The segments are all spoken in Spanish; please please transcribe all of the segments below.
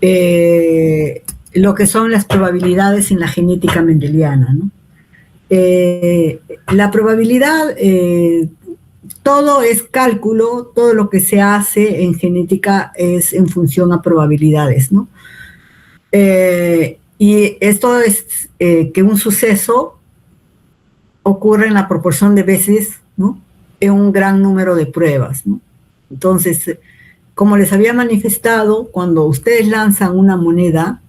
lo que son las probabilidades en la genética mendeliana, ¿no? La probabilidad, todo es cálculo, todo lo que se hace en genética es en función a probabilidades, ¿no? Y esto es que un suceso ocurre en la proporción de veces, ¿no? En un gran número de pruebas, ¿no? Entonces, como les había manifestado, cuando ustedes lanzan una moneda,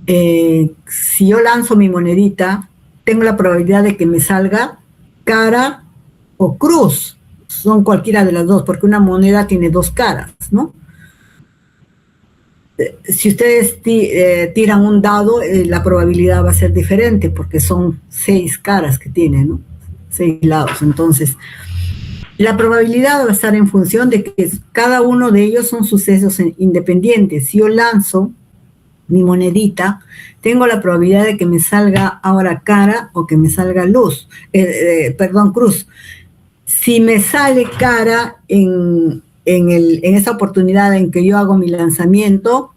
si yo lanzo mi monedita, tengo la probabilidad de que me salga cara o cruz. Son cualquiera de las dos, porque una moneda tiene dos caras, ¿no? Si ustedes tiran un dado, la probabilidad va a ser diferente, porque son 6 caras que tiene, ¿no? 6 lados. Entonces, la probabilidad va a estar en función de que cada uno de ellos son sucesos independientes. Si yo lanzo mi monedita, tengo la probabilidad de que me salga ahora cara o que me salga cruz. Si me sale cara en esa oportunidad en que yo hago mi lanzamiento,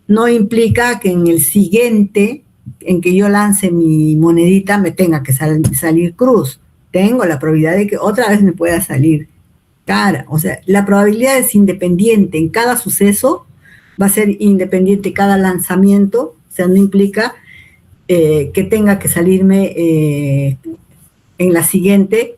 no implica que en el siguiente, en que yo lance mi monedita, me tenga que salir cruz. Tengo la probabilidad de que otra vez me pueda salir cara. O sea, la probabilidad es independiente. En cada suceso va a ser independiente cada lanzamiento. O sea, no implica que tenga que salirme en la siguiente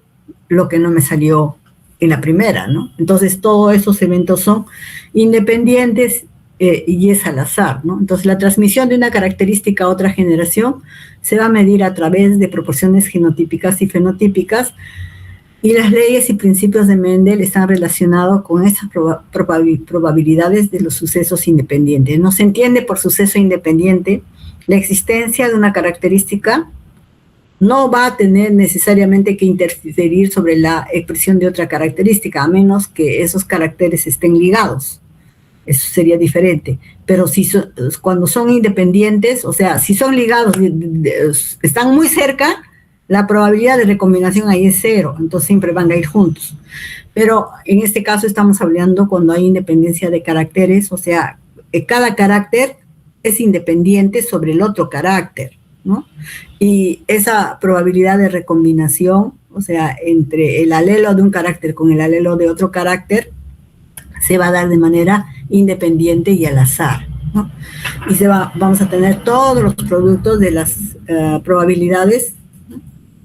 lo que no me salió en la primera, ¿no? Entonces, todos esos eventos son independientes y es al azar, ¿no? Entonces, la transmisión de una característica a otra generación se va a medir a través de proporciones genotípicas y fenotípicas, y las leyes y principios de Mendel están relacionados con esas probabilidades de los sucesos independientes. No se entiende por suceso independiente la existencia de una característica no va a tener necesariamente que interferir sobre la expresión de otra característica, a menos que esos caracteres estén ligados. Eso sería diferente. Pero si cuando son independientes, o sea, si son ligados, están muy cerca, la probabilidad de recombinación ahí es 0, entonces siempre van a ir juntos. Pero en este caso estamos hablando cuando hay independencia de caracteres, o sea, cada carácter es independiente sobre el otro carácter, ¿no? Y esa probabilidad de recombinación, o sea, entre el alelo de un carácter con el alelo de otro carácter, se va a dar de manera independiente y al azar, ¿no? Y vamos a tener todos los productos de las probabilidades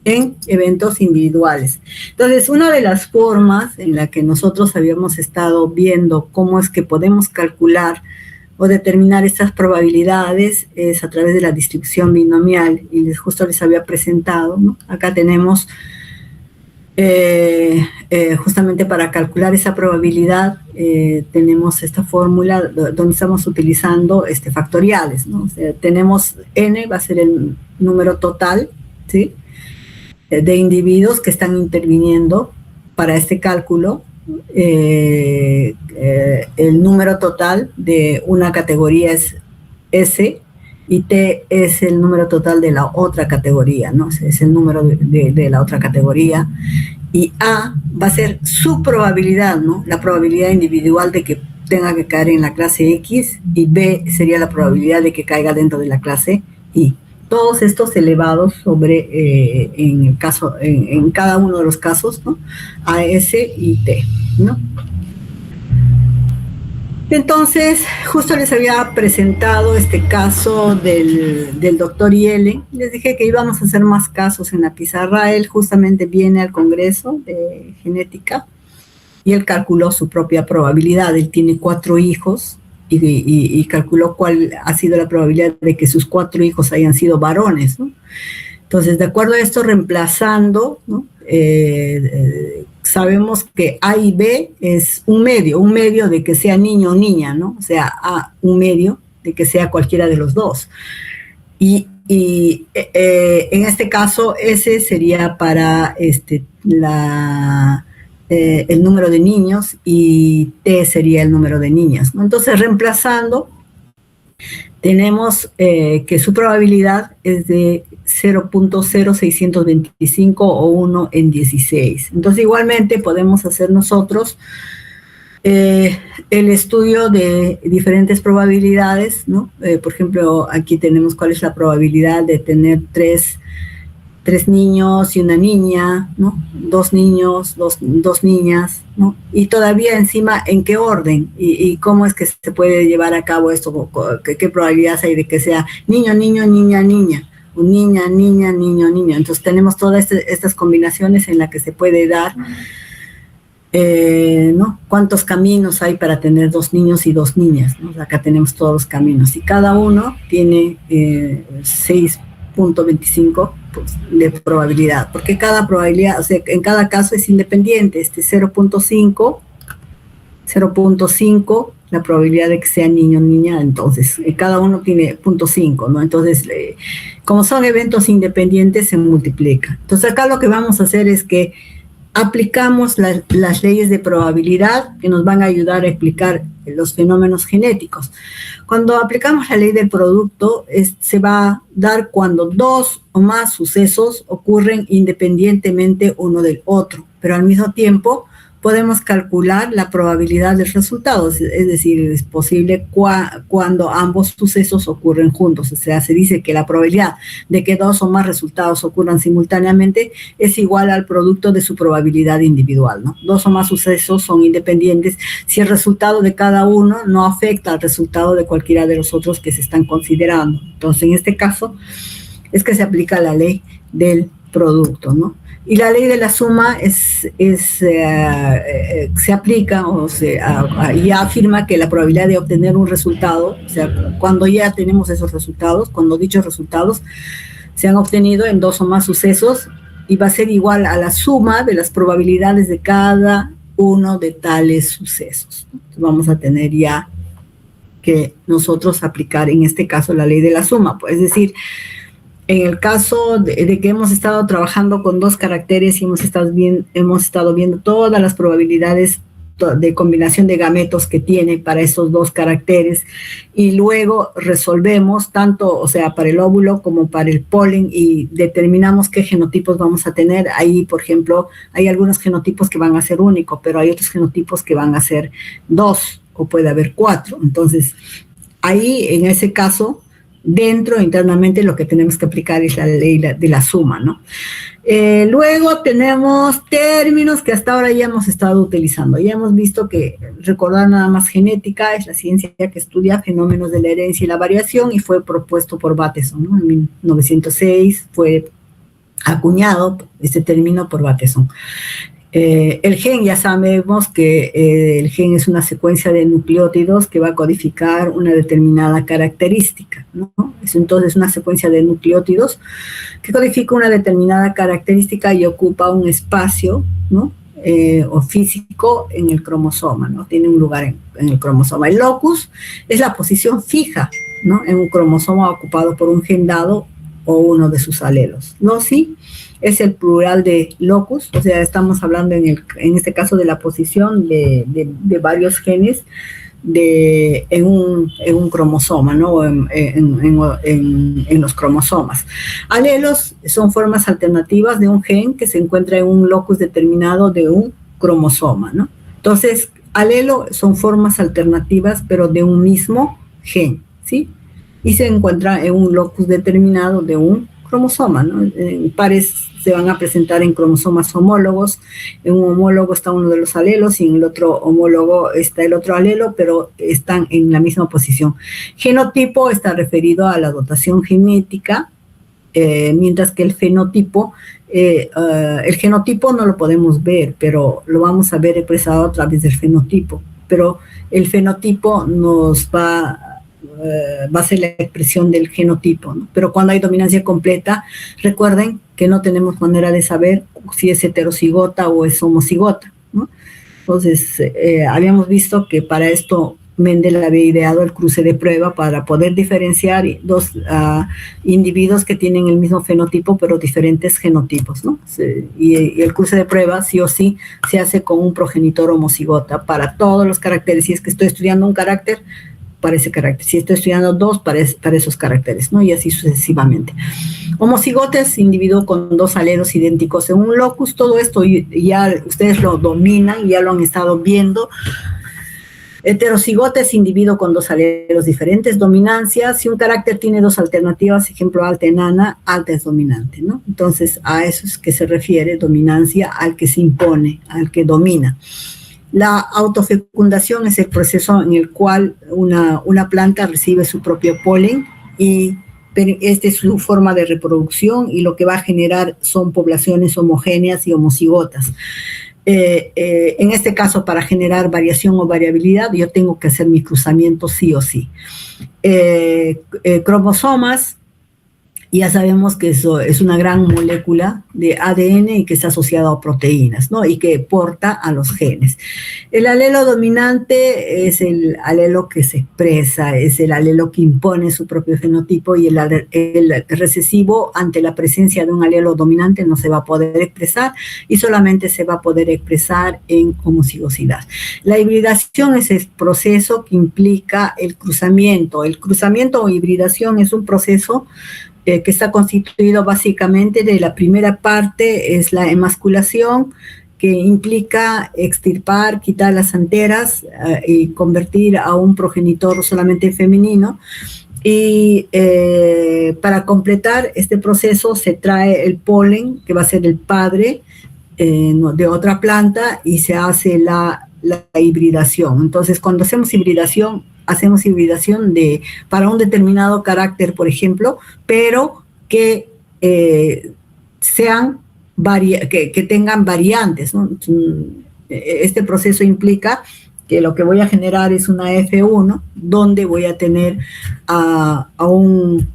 en eventos individuales. Entonces, una de las formas en la que nosotros habíamos estado viendo cómo es que podemos calcular o determinar estas probabilidades es a través de la distribución binomial, y justo les había presentado, ¿no? Acá tenemos justamente para calcular esa probabilidad tenemos esta fórmula donde estamos utilizando factoriales, ¿no? O sea, tenemos n, va a ser el número total, ¿sí?, de individuos que están interviniendo para este cálculo. El número total de una categoría es S y T es el número total de la otra categoría, ¿no? Es el número de la otra categoría, y A va a ser su probabilidad, ¿no? La probabilidad individual de que tenga que caer en la clase X, y B sería la probabilidad de que caiga dentro de la clase Y. Todos estos elevados sobre, en el caso, en cada uno de los casos, ¿no?, A, S y T, ¿no? Entonces, justo les había presentado este caso del doctor Yellen. Les dije que íbamos a hacer más casos en la pizarra. Él justamente viene al Congreso de Genética y él calculó su propia probabilidad. Él tiene 4 hijos y calculó cuál ha sido la probabilidad de que sus 4 hijos hayan sido varones, ¿no? Entonces, de acuerdo a esto, reemplazando, ¿no?, sabemos que A y B es un medio de que sea niño o niña, ¿no? O sea, A, un medio de que sea cualquiera de los dos. Y en este caso, S sería para el número de niños y T sería el número de niñas, ¿no? Entonces, reemplazando, tenemos que su probabilidad es de 0.0625 o 1 en 16. Entonces, igualmente podemos hacer nosotros Eh, el estudio de diferentes probabilidades, ¿no? Por ejemplo, aquí tenemos cuál es la probabilidad de tener tres niños y una niña, ¿no? Dos niños, dos niñas, ¿no? Y todavía encima en qué orden y cómo es que se puede llevar a cabo esto, qué probabilidades hay de que sea niño, niño, niña, niña, o niña, niña, niño, niño. Entonces tenemos todas estas combinaciones en las que se puede dar, ¿no? ¿Cuántos caminos hay para tener dos niños y dos niñas? ¿No? Acá tenemos todos los caminos y cada uno tiene 6.25 pues, de probabilidad, porque cada probabilidad, o sea, en cada caso es independiente, 0.5, la probabilidad de que sea niño o niña, entonces cada uno tiene 0.5, ¿no? Entonces, como son eventos independientes, se multiplica. Entonces, acá lo que vamos a hacer es que aplicamos las leyes de probabilidad que nos van a ayudar a explicar los fenómenos genéticos. Cuando aplicamos la ley del producto, se va a dar cuando dos o más sucesos ocurren independientemente uno del otro, pero al mismo tiempo podemos calcular la probabilidad del resultado, es decir, es posible cuando ambos sucesos ocurren juntos, o sea, se dice que la probabilidad de que dos o más resultados ocurran simultáneamente es igual al producto de su probabilidad individual, ¿no? Dos o más sucesos son independientes si el resultado de cada uno no afecta al resultado de cualquiera de los otros que se están considerando. Entonces, en este caso, es que se aplica la ley del producto, ¿no? Y la ley de la suma se aplica o ya afirma que la probabilidad de obtener un resultado, o sea, cuando ya tenemos esos resultados, cuando dichos resultados se han obtenido en dos o más sucesos, y va a ser igual a la suma de las probabilidades de cada uno de tales sucesos. Entonces vamos a tener ya que nosotros aplicar en este caso la ley de la suma, pues, es decir, en el caso de que hemos estado trabajando con dos caracteres y hemos estado viendo todas las probabilidades de combinación de gametos que tiene para esos dos caracteres y luego resolvemos tanto, o sea, para el óvulo como para el polen y determinamos qué genotipos vamos a tener. Ahí, por ejemplo, hay algunos genotipos que van a ser únicos, pero hay otros genotipos que van a ser 2 o puede haber 4. Entonces, ahí, en ese caso, internamente lo que tenemos que aplicar es la ley de la suma, ¿no? Luego tenemos términos que hasta ahora ya hemos estado utilizando. Ya hemos visto que recordar nada más genética es la ciencia que estudia fenómenos de la herencia y la variación y fue propuesto por Bateson, ¿no? En 1906 fue acuñado este término por Bateson. El gen, ya sabemos que el gen es una secuencia de nucleótidos que va a codificar una determinada característica, ¿no? Es entonces una secuencia de nucleótidos que codifica una determinada característica y ocupa un espacio, ¿no? O físico en el cromosoma, ¿no? Tiene un lugar en el cromosoma. El locus es la posición fija, ¿no? En un cromosoma ocupado por un gen dado o uno de sus alelos. Loci es el plural de locus, o sea, estamos hablando en este caso de la posición de varios genes en un cromosoma, ¿no? En los cromosomas. Alelos son formas alternativas de un gen que se encuentra en un locus determinado de un cromosoma, ¿no? Entonces, alelo son formas alternativas, pero de un mismo gen, ¿sí? Y se encuentra en un locus determinado de un cromosoma, ¿no? En pares se van a presentar en cromosomas homólogos. En un homólogo está uno de los alelos y en el otro homólogo está el otro alelo, pero están en la misma posición. Genotipo está referido a la dotación genética, mientras que el fenotipo, el genotipo no lo podemos ver, pero lo vamos a ver expresado a través del fenotipo. Pero el fenotipo nos va a ser la expresión del genotipo, ¿no? Pero cuando hay dominancia completa, recuerden que no tenemos manera de saber si es heterocigota o es homocigota, ¿no? Entonces, habíamos visto que para esto Mendel había ideado el cruce de prueba para poder diferenciar dos individuos que tienen el mismo fenotipo pero diferentes genotipos, ¿no? Y el cruce de prueba sí o sí se hace con un progenitor homocigota para todos los caracteres. Si es que estoy estudiando un carácter, para ese carácter. Si estoy estudiando dos, para esos caracteres, ¿no? Y así sucesivamente. Homocigote es individuo con dos alelos idénticos en un locus. Todo esto ya ustedes lo dominan, ya lo han estado viendo Heterocigota es individuo con dos alelos diferentes. Dominancia, si un carácter tiene dos alternativas, ejemplo, alta enana, alta es dominante, ¿no? Entonces, a eso es que se refiere dominancia, al que se impone, al que domina. La autofecundación es el proceso en el cual una planta recibe su propio polen y esta es su forma de reproducción y lo que va a generar son poblaciones homogéneas y homocigotas. En este caso, para generar variación o variabilidad, yo tengo que hacer mi cruzamiento sí o sí. Cromosomas, ya sabemos que eso es una gran molécula de ADN y que está asociado a proteínas, ¿no? Y que porta a los genes. El alelo dominante es el alelo que se expresa, es el alelo que impone su propio fenotipo, y el recesivo, ante la presencia de un alelo dominante, no se va a poder expresar y solamente se va a poder expresar en homocigosidad. La hibridación es el proceso que implica el cruzamiento. El cruzamiento o hibridación es un proceso que está constituido básicamente de la primera parte, es la emasculación, que implica extirpar, quitar las anteras y convertir a un progenitor solamente femenino. Y para completar este proceso se trae el polen, que va a ser el padre de otra planta, y se hace la hibridación. Entonces, cuando hacemos hibridación para un determinado carácter, por ejemplo, pero que que tengan variantes, ¿no? Este proceso implica que lo que voy a generar es una F1, donde voy a tener a un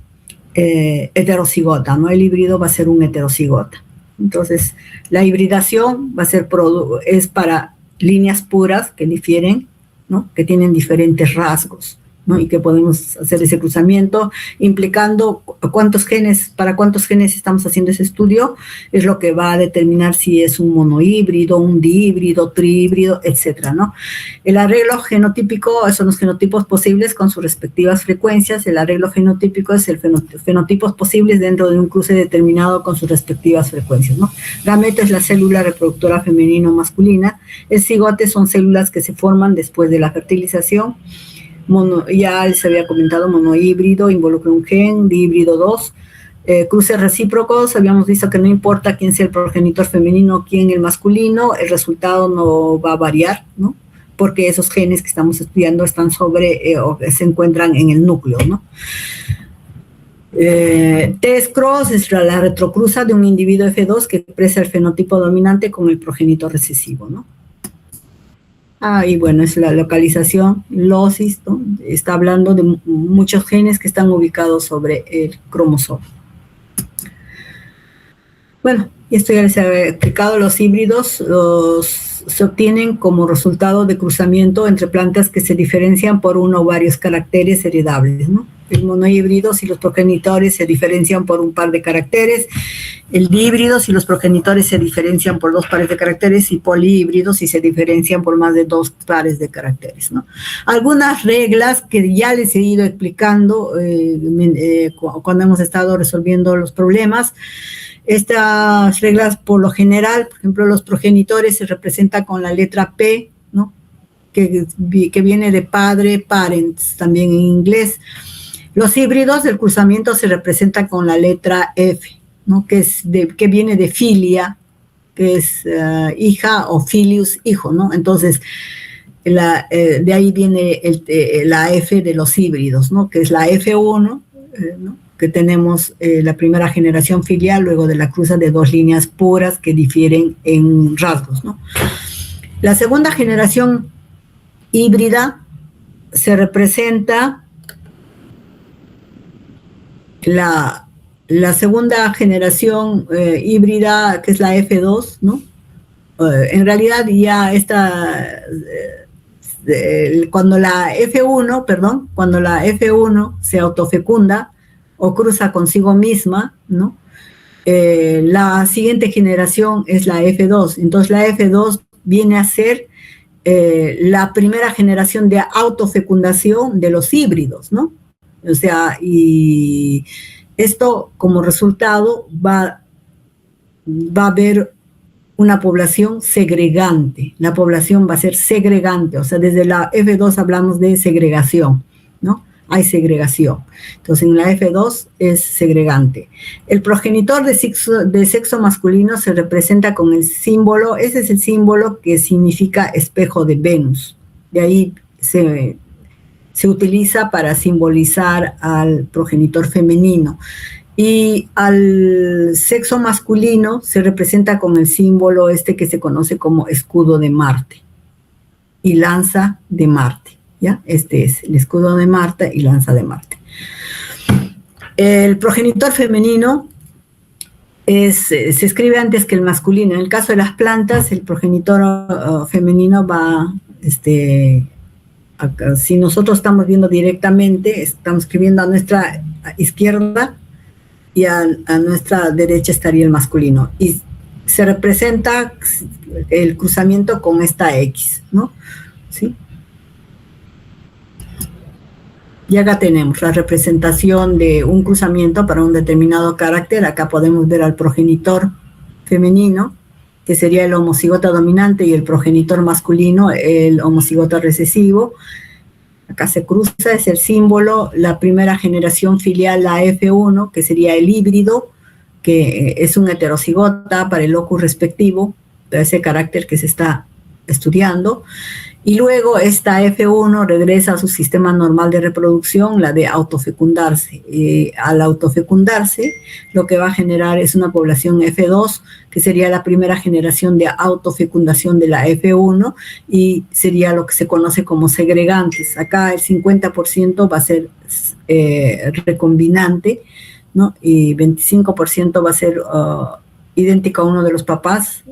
heterocigota, ¿no? El híbrido va a ser un heterocigota. Entonces, la hibridación es para líneas puras que difieren, ¿no? Que tienen diferentes rasgos, ¿no? Y que podemos hacer ese cruzamiento implicando para cuántos genes estamos haciendo ese estudio, es lo que va a determinar si es un monohíbrido, un dihíbrido, trihíbrido, etcétera, ¿no? El arreglo genotípico son los genotipos posibles con sus respectivas frecuencias. El arreglo genotípico es el fenotipos posibles dentro de un cruce determinado con sus respectivas frecuencias, ¿no? Gameto es la célula reproductora femenina o masculina. El cigote son células que se forman después de la fertilización. Ya se había comentado, monohíbrido involucra un gen, dihíbrido 2. Cruces recíprocos, habíamos visto que no importa quién sea el progenitor femenino o quién el masculino, el resultado no va a variar, ¿no? Porque esos genes que estamos estudiando están o se encuentran en el núcleo, ¿no? Test cross es la retrocruza de un individuo F2 que expresa el fenotipo dominante con el progenitor recesivo, ¿no? Y bueno, es la localización, losis, ¿no? Está hablando de muchos genes que están ubicados sobre el cromosoma. Bueno, esto ya les había explicado. Los híbridos se obtienen como resultado de cruzamiento entre plantas que se diferencian por uno o varios caracteres heredables, ¿no? El monohíbrido, si los progenitores se diferencian por un par de caracteres; el dihíbrido, si los progenitores se diferencian por dos pares de caracteres; y polihíbridos, si se diferencian por más de dos pares de caracteres, ¿no? Algunas reglas que ya les he ido explicando cuando hemos estado resolviendo los problemas. Estas reglas, por lo general, por ejemplo, los progenitores se representan con la letra P, ¿no? Que viene de padre, parents, también en inglés. Los híbridos, el cruzamiento se representa con la letra F, ¿no? Que viene de filia, que es hija, o filius, hijo, ¿no? Entonces, de ahí viene la F de los híbridos, ¿no? Que es la F1, ¿no? Que tenemos la primera generación filial luego de la cruza de dos líneas puras que difieren en rasgos, ¿no? La segunda generación híbrida se representa la segunda generación híbrida, que es la F2, ¿no? En realidad ya cuando la F1 se autofecunda o cruza consigo misma, ¿no? La siguiente generación es la F2. Entonces la F2 viene a ser la primera generación de autofecundación de los híbridos, ¿no? O sea, y esto como resultado va a haber una población segregante. La población va a ser segregante, o sea, desde la F2 hablamos de segregación, ¿no? Hay segregación. Entonces, en la F2 es segregante. El progenitor de sexo masculino se representa con el símbolo, ese es el símbolo que significa espejo de Venus. De ahí se utiliza para simbolizar al progenitor femenino. Y al sexo masculino se representa con el símbolo que se conoce como escudo de Marte y lanza de Marte, ¿ya? Este es el escudo de Marte y lanza de Marte. El progenitor femenino se escribe antes que el masculino. En el caso de las plantas, el progenitor femenino va, si nosotros estamos viendo directamente, estamos escribiendo a nuestra izquierda, y a nuestra derecha estaría el masculino. Y se representa el cruzamiento con esta X, ¿no? ¿Sí? Y acá tenemos la representación de un cruzamiento para un determinado carácter. Acá podemos ver al progenitor femenino, que sería el homocigoto dominante, y el progenitor masculino, el homocigoto recesivo. Acá se cruza, es el símbolo, la primera generación filial, la F1, que sería el híbrido, que es un heterocigota para el locus respectivo, de ese carácter que se está estudiando. Y luego esta F1 regresa a su sistema normal de reproducción, la de autofecundarse. Al autofecundarse, lo que va a generar es una población F2, que sería la primera generación de autofecundación de la F1, y sería lo que se conoce como segregantes. Acá el 50% va a ser recombinante, ¿no? Y 25% va a ser idéntico a uno de los papás,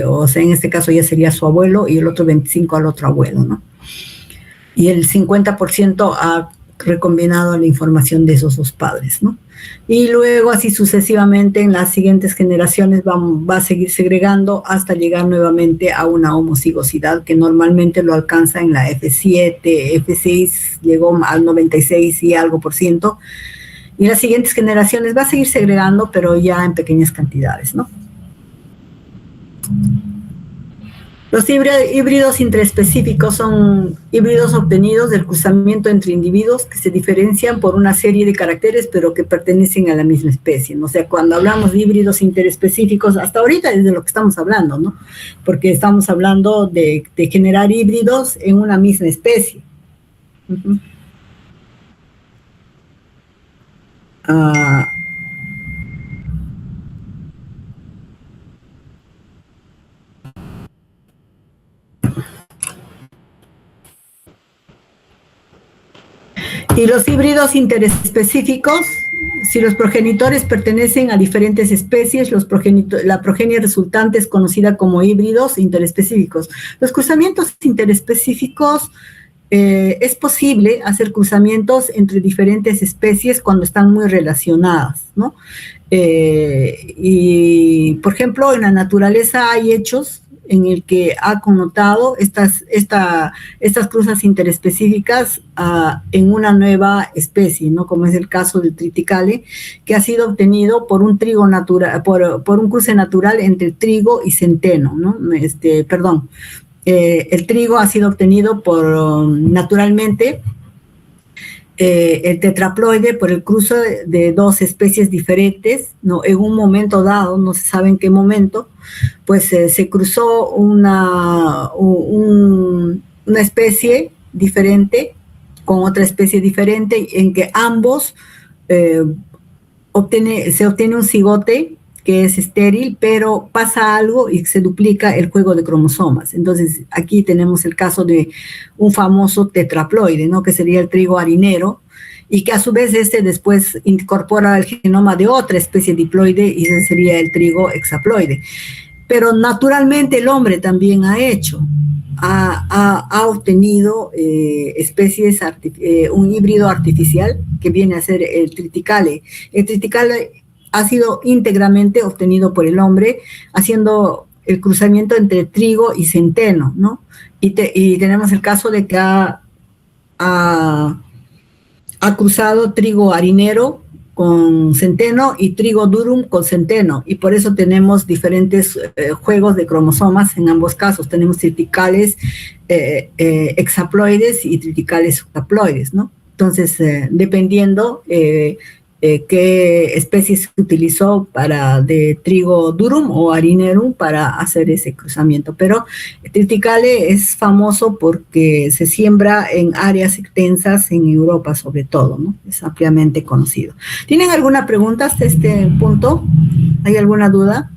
o sea, en este caso ya sería su abuelo, y el otro 25% al otro abuelo, ¿no? Y el 50% ha recombinado la información de esos dos padres, ¿no? Y luego así sucesivamente en las siguientes generaciones va a seguir segregando hasta llegar nuevamente a una homocigosidad que normalmente lo alcanza en la F7, F6 llegó al 96 y algo por ciento, y las siguientes generaciones va a seguir segregando, pero ya en pequeñas cantidades, ¿no? Los híbridos interespecíficos son híbridos obtenidos del cruzamiento entre individuos que se diferencian por una serie de caracteres, pero que pertenecen a la misma especie, ¿no? O sea, cuando hablamos de híbridos interespecíficos, hasta ahorita es de lo que estamos hablando, ¿no? Porque estamos hablando de generar híbridos en una misma especie. Y los híbridos interespecíficos, si los progenitores pertenecen a diferentes especies, la progenie resultante es conocida como híbridos interespecíficos. Los cruzamientos interespecíficos, es posible hacer cruzamientos entre diferentes especies cuando están muy relacionadas, ¿no? Y, por ejemplo, en la naturaleza hay hechos en el que ha connotado estas cruzas interespecíficas en una nueva especie, ¿no? Como es el caso del triticale, que ha sido obtenido por un trigo natural, por un cruce natural entre trigo y centeno, ¿no? El trigo ha sido obtenido naturalmente, el tetraploide por el cruce de dos especies diferentes, ¿no? En un momento dado, no se sabe en qué momento, pues se cruzó una especie diferente con otra especie diferente, en que ambos se obtiene un cigote que es estéril, pero pasa algo y se duplica el juego de cromosomas. Entonces, aquí tenemos el caso de un famoso tetraploide, ¿no? Que sería el trigo harinero, y que a su vez después incorpora el genoma de otra especie diploide, y ese sería el trigo hexaploide. Pero naturalmente el hombre también ha obtenido especies, un híbrido artificial que viene a ser el triticale. El triticale ha sido íntegramente obtenido por el hombre, haciendo el cruzamiento entre trigo y centeno, ¿no? Y tenemos el caso de que ha cruzado trigo harinero con centeno y trigo durum con centeno, y por eso tenemos diferentes juegos de cromosomas en ambos casos. Tenemos triticales hexaploides y triticales octaploides, ¿no? Entonces, dependiendo qué especie se utilizó de trigo durum o harinerum para hacer ese cruzamiento. Pero el triticale es famoso porque se siembra en áreas extensas en Europa sobre todo, ¿no? Es ampliamente conocido. ¿Tienen alguna pregunta hasta este punto? ¿Hay alguna duda?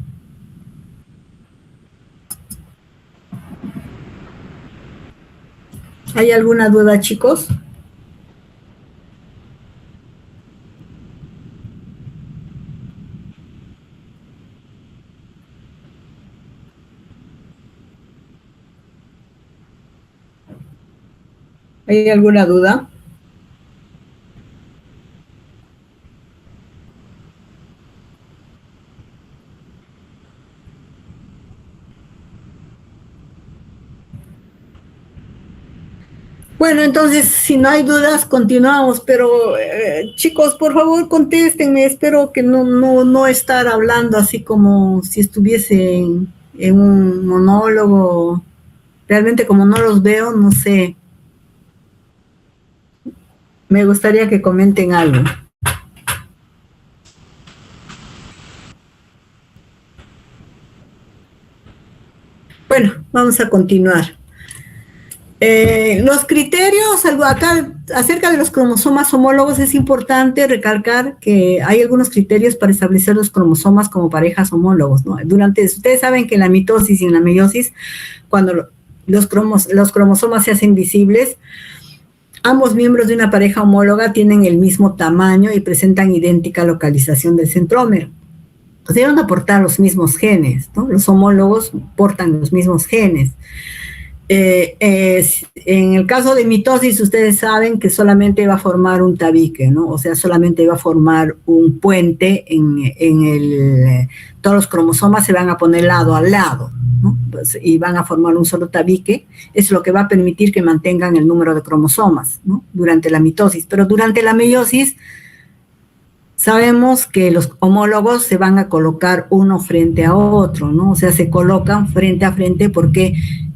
¿Hay alguna duda, chicos? ¿Hay alguna duda? Bueno, entonces, si no hay dudas, continuamos, pero chicos, por favor, contéstenme. Espero que no estar hablando así como si estuviese en un monólogo. Realmente, como no los veo, no sé. Me gustaría que comenten algo. Bueno, vamos a continuar. Los criterios, acá acerca de los cromosomas homólogos, es importante recalcar que hay algunos criterios para establecer los cromosomas como parejas homólogos, ¿no? Ustedes saben que en la mitosis y en la meiosis, cuando los cromosomas se hacen visibles, ambos miembros de una pareja homóloga tienen el mismo tamaño y presentan idéntica localización del centrómero. Entonces, deben aportar los mismos genes, ¿no? Los homólogos portan los mismos genes. En el caso de mitosis, ustedes saben que solamente va a formar un tabique, ¿no? O sea, solamente va a formar un puente todos los cromosomas se van a poner lado a lado, ¿no? Pues, y van a formar un solo tabique. Es lo que va a permitir que mantengan el número de cromosomas, ¿no? Durante la mitosis. Pero durante la meiosis, sabemos que los homólogos se van a colocar uno frente a otro, ¿no? O sea, se colocan frente a frente porque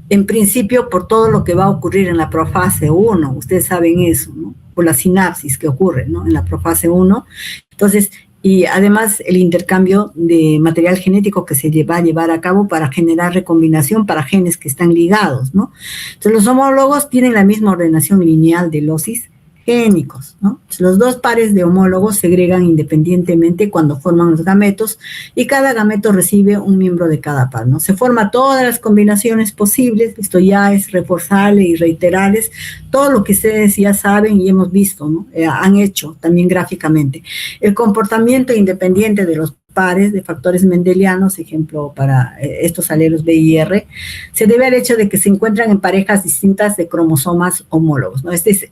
en principio, por todo lo que va a ocurrir en la profase 1, ustedes saben eso, ¿no? Por la sinapsis que ocurre, ¿no? En la profase 1. Entonces, y además el intercambio de material genético que se va a llevar a cabo para generar recombinación para genes que están ligados, ¿no? Entonces, los homólogos tienen la misma ordenación lineal de losis génicos, ¿no? Los dos pares de homólogos se segregan independientemente cuando forman los gametos y cada gameto recibe un miembro de cada par, ¿no? Se forman todas las combinaciones posibles, esto ya es reforzable y reiterarles todo lo que ustedes ya saben y hemos visto, ¿no? Han hecho también gráficamente. El comportamiento independiente de los pares de factores mendelianos, ejemplo para estos alelos B y R, se debe al hecho de que se encuentran en parejas distintas de cromosomas homólogos, ¿no? Este es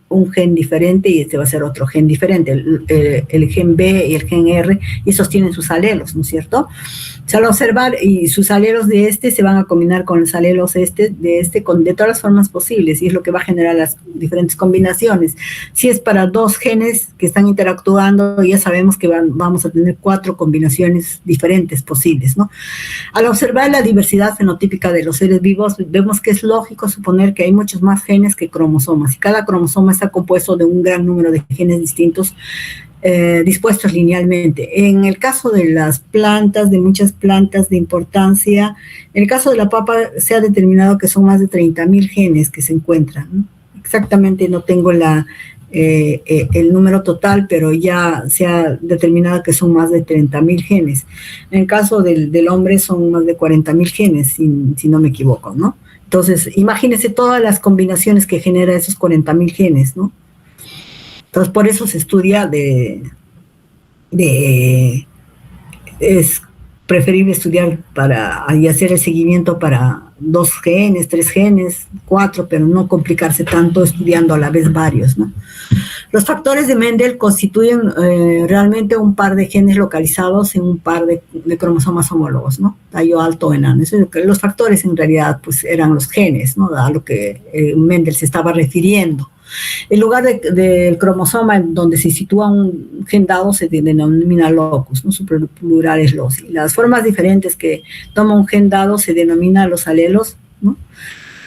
un gen diferente y este va a ser otro gen diferente, el gen B y el gen R, y esos tienen sus alelos, ¿no es cierto? O sea, al observar, y sus alelos de este se van a combinar con los alelos de todas las formas posibles, y es lo que va a generar las diferentes combinaciones. Si es para dos genes que están interactuando, ya sabemos que vamos a tener 4 combinaciones diferentes posibles, ¿no? Al observar la diversidad fenotípica de los seres vivos, vemos que es lógico suponer que hay muchos más genes que cromosomas, y cada cromosoma está compuesto de un gran número de genes distintos dispuestos linealmente. En el caso de las plantas, de muchas plantas de importancia, en el caso de la papa se ha determinado que son más de 30,000 genes que se encuentran, ¿no? Exactamente no tengo el número total, pero ya se ha determinado que son más de 30,000 genes. En el caso del hombre son más de 40,000 genes, si no me equivoco, ¿no? Entonces, imagínense todas las combinaciones que genera esos 40,000 genes, ¿no? Entonces, por eso se estudia es preferible estudiar y hacer el seguimiento para 2 genes, 3 genes, 4, pero no complicarse tanto estudiando a la vez varios, ¿no? Los factores de Mendel constituyen realmente un par de genes localizados en un par de cromosomas homólogos, ¿no? Tallo alto o enano. Los factores en realidad pues eran los genes, ¿no? A lo que Mendel se estaba refiriendo. El lugar del cromosoma en donde se sitúa un gen dado se denomina locus, ¿no? Su plural es loci. Las formas diferentes que toma un gen dado se denominan los alelos, ¿no?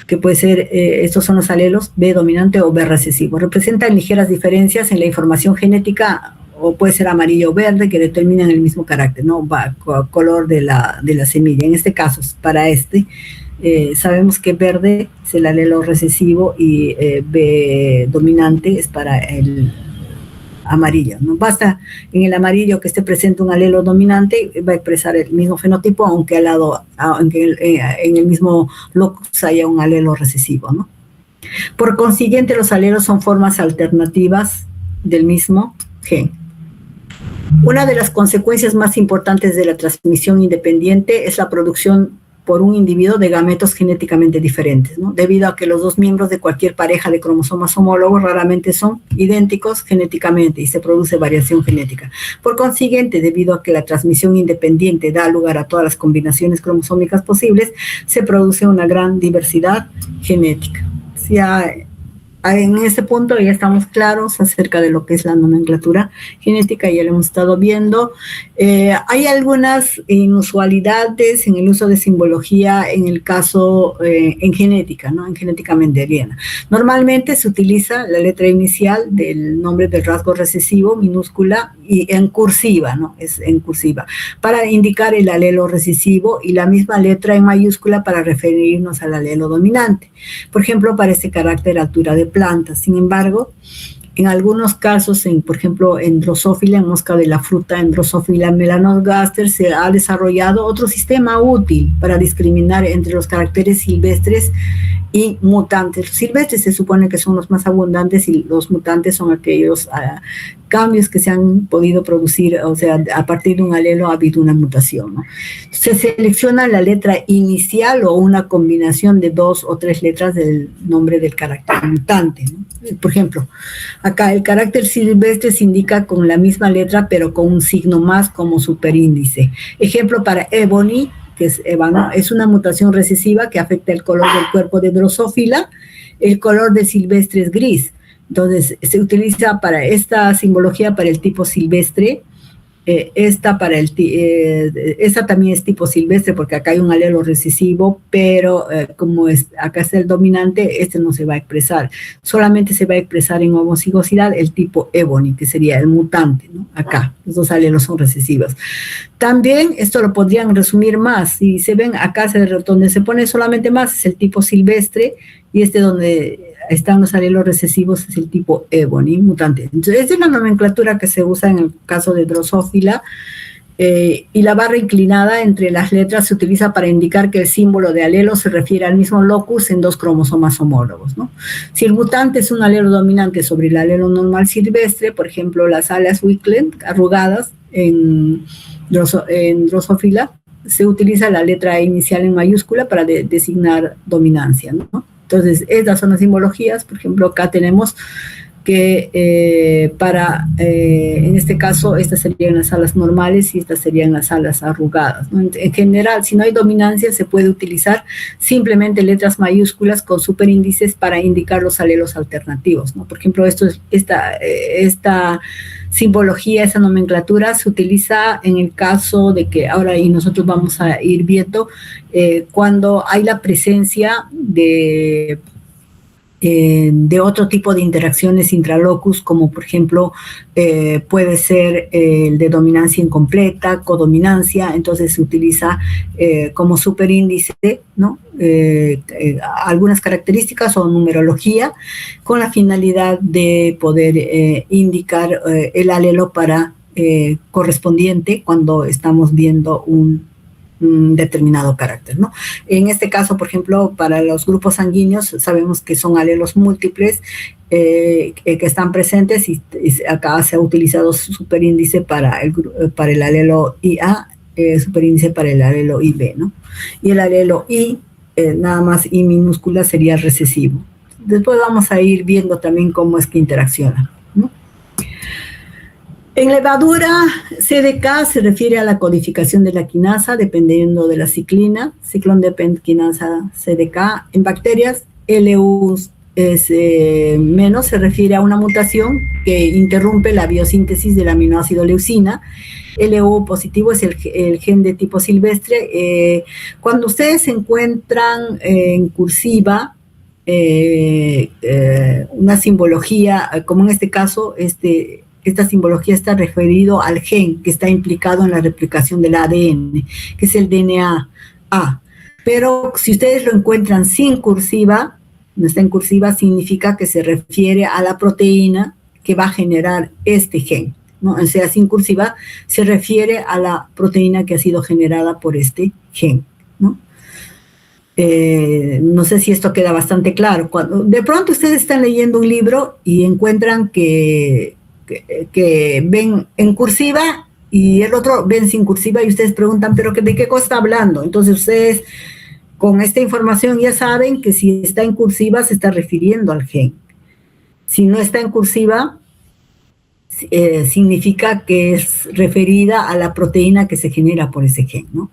Que puede ser, estos son los alelos B dominante o B recesivo. Representan ligeras diferencias en la información genética, o puede ser amarillo o verde, que determinan el mismo carácter, ¿no? Color de la semilla. En este caso, para sabemos que verde es el alelo recesivo y B dominante es para el amarillo. No basta en el amarillo que esté presente un alelo dominante, va a expresar el mismo fenotipo, aunque en el mismo locus haya un alelo recesivo, ¿no? Por consiguiente, los alelos son formas alternativas del mismo gen. Una de las consecuencias más importantes de la transmisión independiente es la producción por un individuo de gametos genéticamente diferentes, ¿no? Debido a que los dos miembros de cualquier pareja de cromosomas homólogos raramente son idénticos genéticamente y se produce variación genética. Por consiguiente, debido a que la transmisión independiente da lugar a todas las combinaciones cromosómicas posibles, se produce una gran diversidad genética. En este punto ya estamos claros acerca de lo que es la nomenclatura genética, ya lo hemos estado viendo. Hay algunas inusualidades en el uso de simbología en el caso, en genética, ¿no? En genética mendeliana. Normalmente se utiliza la letra inicial del nombre del rasgo recesivo, minúscula, y en cursiva, ¿no? Es en cursiva, para indicar el alelo recesivo, y la misma letra en mayúscula para referirnos al alelo dominante. Por ejemplo, para este carácter altura de plantas. Sin embargo, en algunos casos, por ejemplo, en Drosophila, en mosca de la fruta, en Drosophila melanogaster, se ha desarrollado otro sistema útil para discriminar entre los caracteres silvestres y mutantes. Los silvestres se supone que son los más abundantes y los mutantes son aquellos cambios que se han podido producir, o sea, a partir de un alelo ha habido una mutación, ¿no? Se selecciona la letra inicial o una combinación de 2 o 3 letras del nombre del carácter mutante, ¿no? Por ejemplo, acá el carácter silvestre se indica con la misma letra, pero con un signo más como superíndice. Ejemplo para ebony, que es ébano, es una mutación recesiva que afecta el color del cuerpo de Drosophila. El color del silvestre es gris. Entonces, se utiliza para esta simbología para el tipo silvestre. Esta también es tipo silvestre porque acá hay un alelo recesivo, pero como acá está el dominante, este no se va a expresar. Solamente se va a expresar en homocigosidad el tipo ebony, que sería el mutante, ¿no? Acá, los dos alelos son recesivos. También esto lo podrían resumir más. Si se ven acá, donde se pone solamente más es el tipo silvestre, y donde están los alelos recesivos es el tipo ebony, mutante. Entonces, esta es la nomenclatura que se usa en el caso de Drosophila, y la barra inclinada entre las letras se utiliza para indicar que el símbolo de alelo se refiere al mismo locus en 2 cromosomas homólogos, ¿no? Si el mutante es un alelo dominante sobre el alelo normal silvestre, por ejemplo, las alas Wickland arrugadas en Drosophila, se utiliza la letra inicial en mayúscula para designar dominancia, ¿no? Entonces, estas son las simbologías. Por ejemplo, acá tenemos que en este caso, estas serían las alas normales y estas serían las alas arrugadas, ¿no? En general, si no hay dominancia, se puede utilizar simplemente letras mayúsculas con superíndices para indicar los alelos alternativos, ¿no? Por ejemplo, esta simbología, esa nomenclatura se utiliza en el caso de que ahora, y nosotros vamos a ir viendo, cuando hay la presencia de otro tipo de interacciones intralocus, como por ejemplo puede ser el de dominancia incompleta, codominancia. Entonces se utiliza como superíndice, ¿no? Algunas características o numerología con la finalidad de poder indicar el alelo correspondiente cuando estamos viendo un determinado carácter, ¿no? En este caso, por ejemplo, para los grupos sanguíneos sabemos que son alelos múltiples que están presentes, y acá se ha utilizado superíndice para el alelo IA, superíndice para el alelo IB, ¿no? Y el alelo I, nada más I minúscula, sería recesivo. Después vamos a ir viendo también cómo es que interacciona, ¿no? En levadura, CDK se refiere a la codificación de la quinasa dependiendo de la ciclina, ciclón depend quinasa CDK. En bacterias, LU es menos, se refiere a una mutación que interrumpe la biosíntesis del aminoácido leucina. LO positivo es el gen de tipo silvestre. Cuando ustedes se encuentran en cursiva una simbología, como en este caso, esta simbología está referido al gen que está implicado en la replicación del ADN, que es el DNA A. Pero si ustedes lo encuentran sin cursiva, no está en cursiva, significa que se refiere a la proteína que va a generar este gen, ¿no? O sea, sin cursiva se refiere a la proteína que ha sido generada por este gen, ¿no? No sé si esto queda bastante claro. Cuando de pronto ustedes están leyendo un libro y encuentran que ven en cursiva y el otro ven sin cursiva y ustedes preguntan, ¿pero de qué cosa está hablando? Entonces ustedes con esta información ya saben que si está en cursiva se está refiriendo al gen. Si no está en cursiva, significa que es referida a la proteína que se genera por ese gen, ¿no?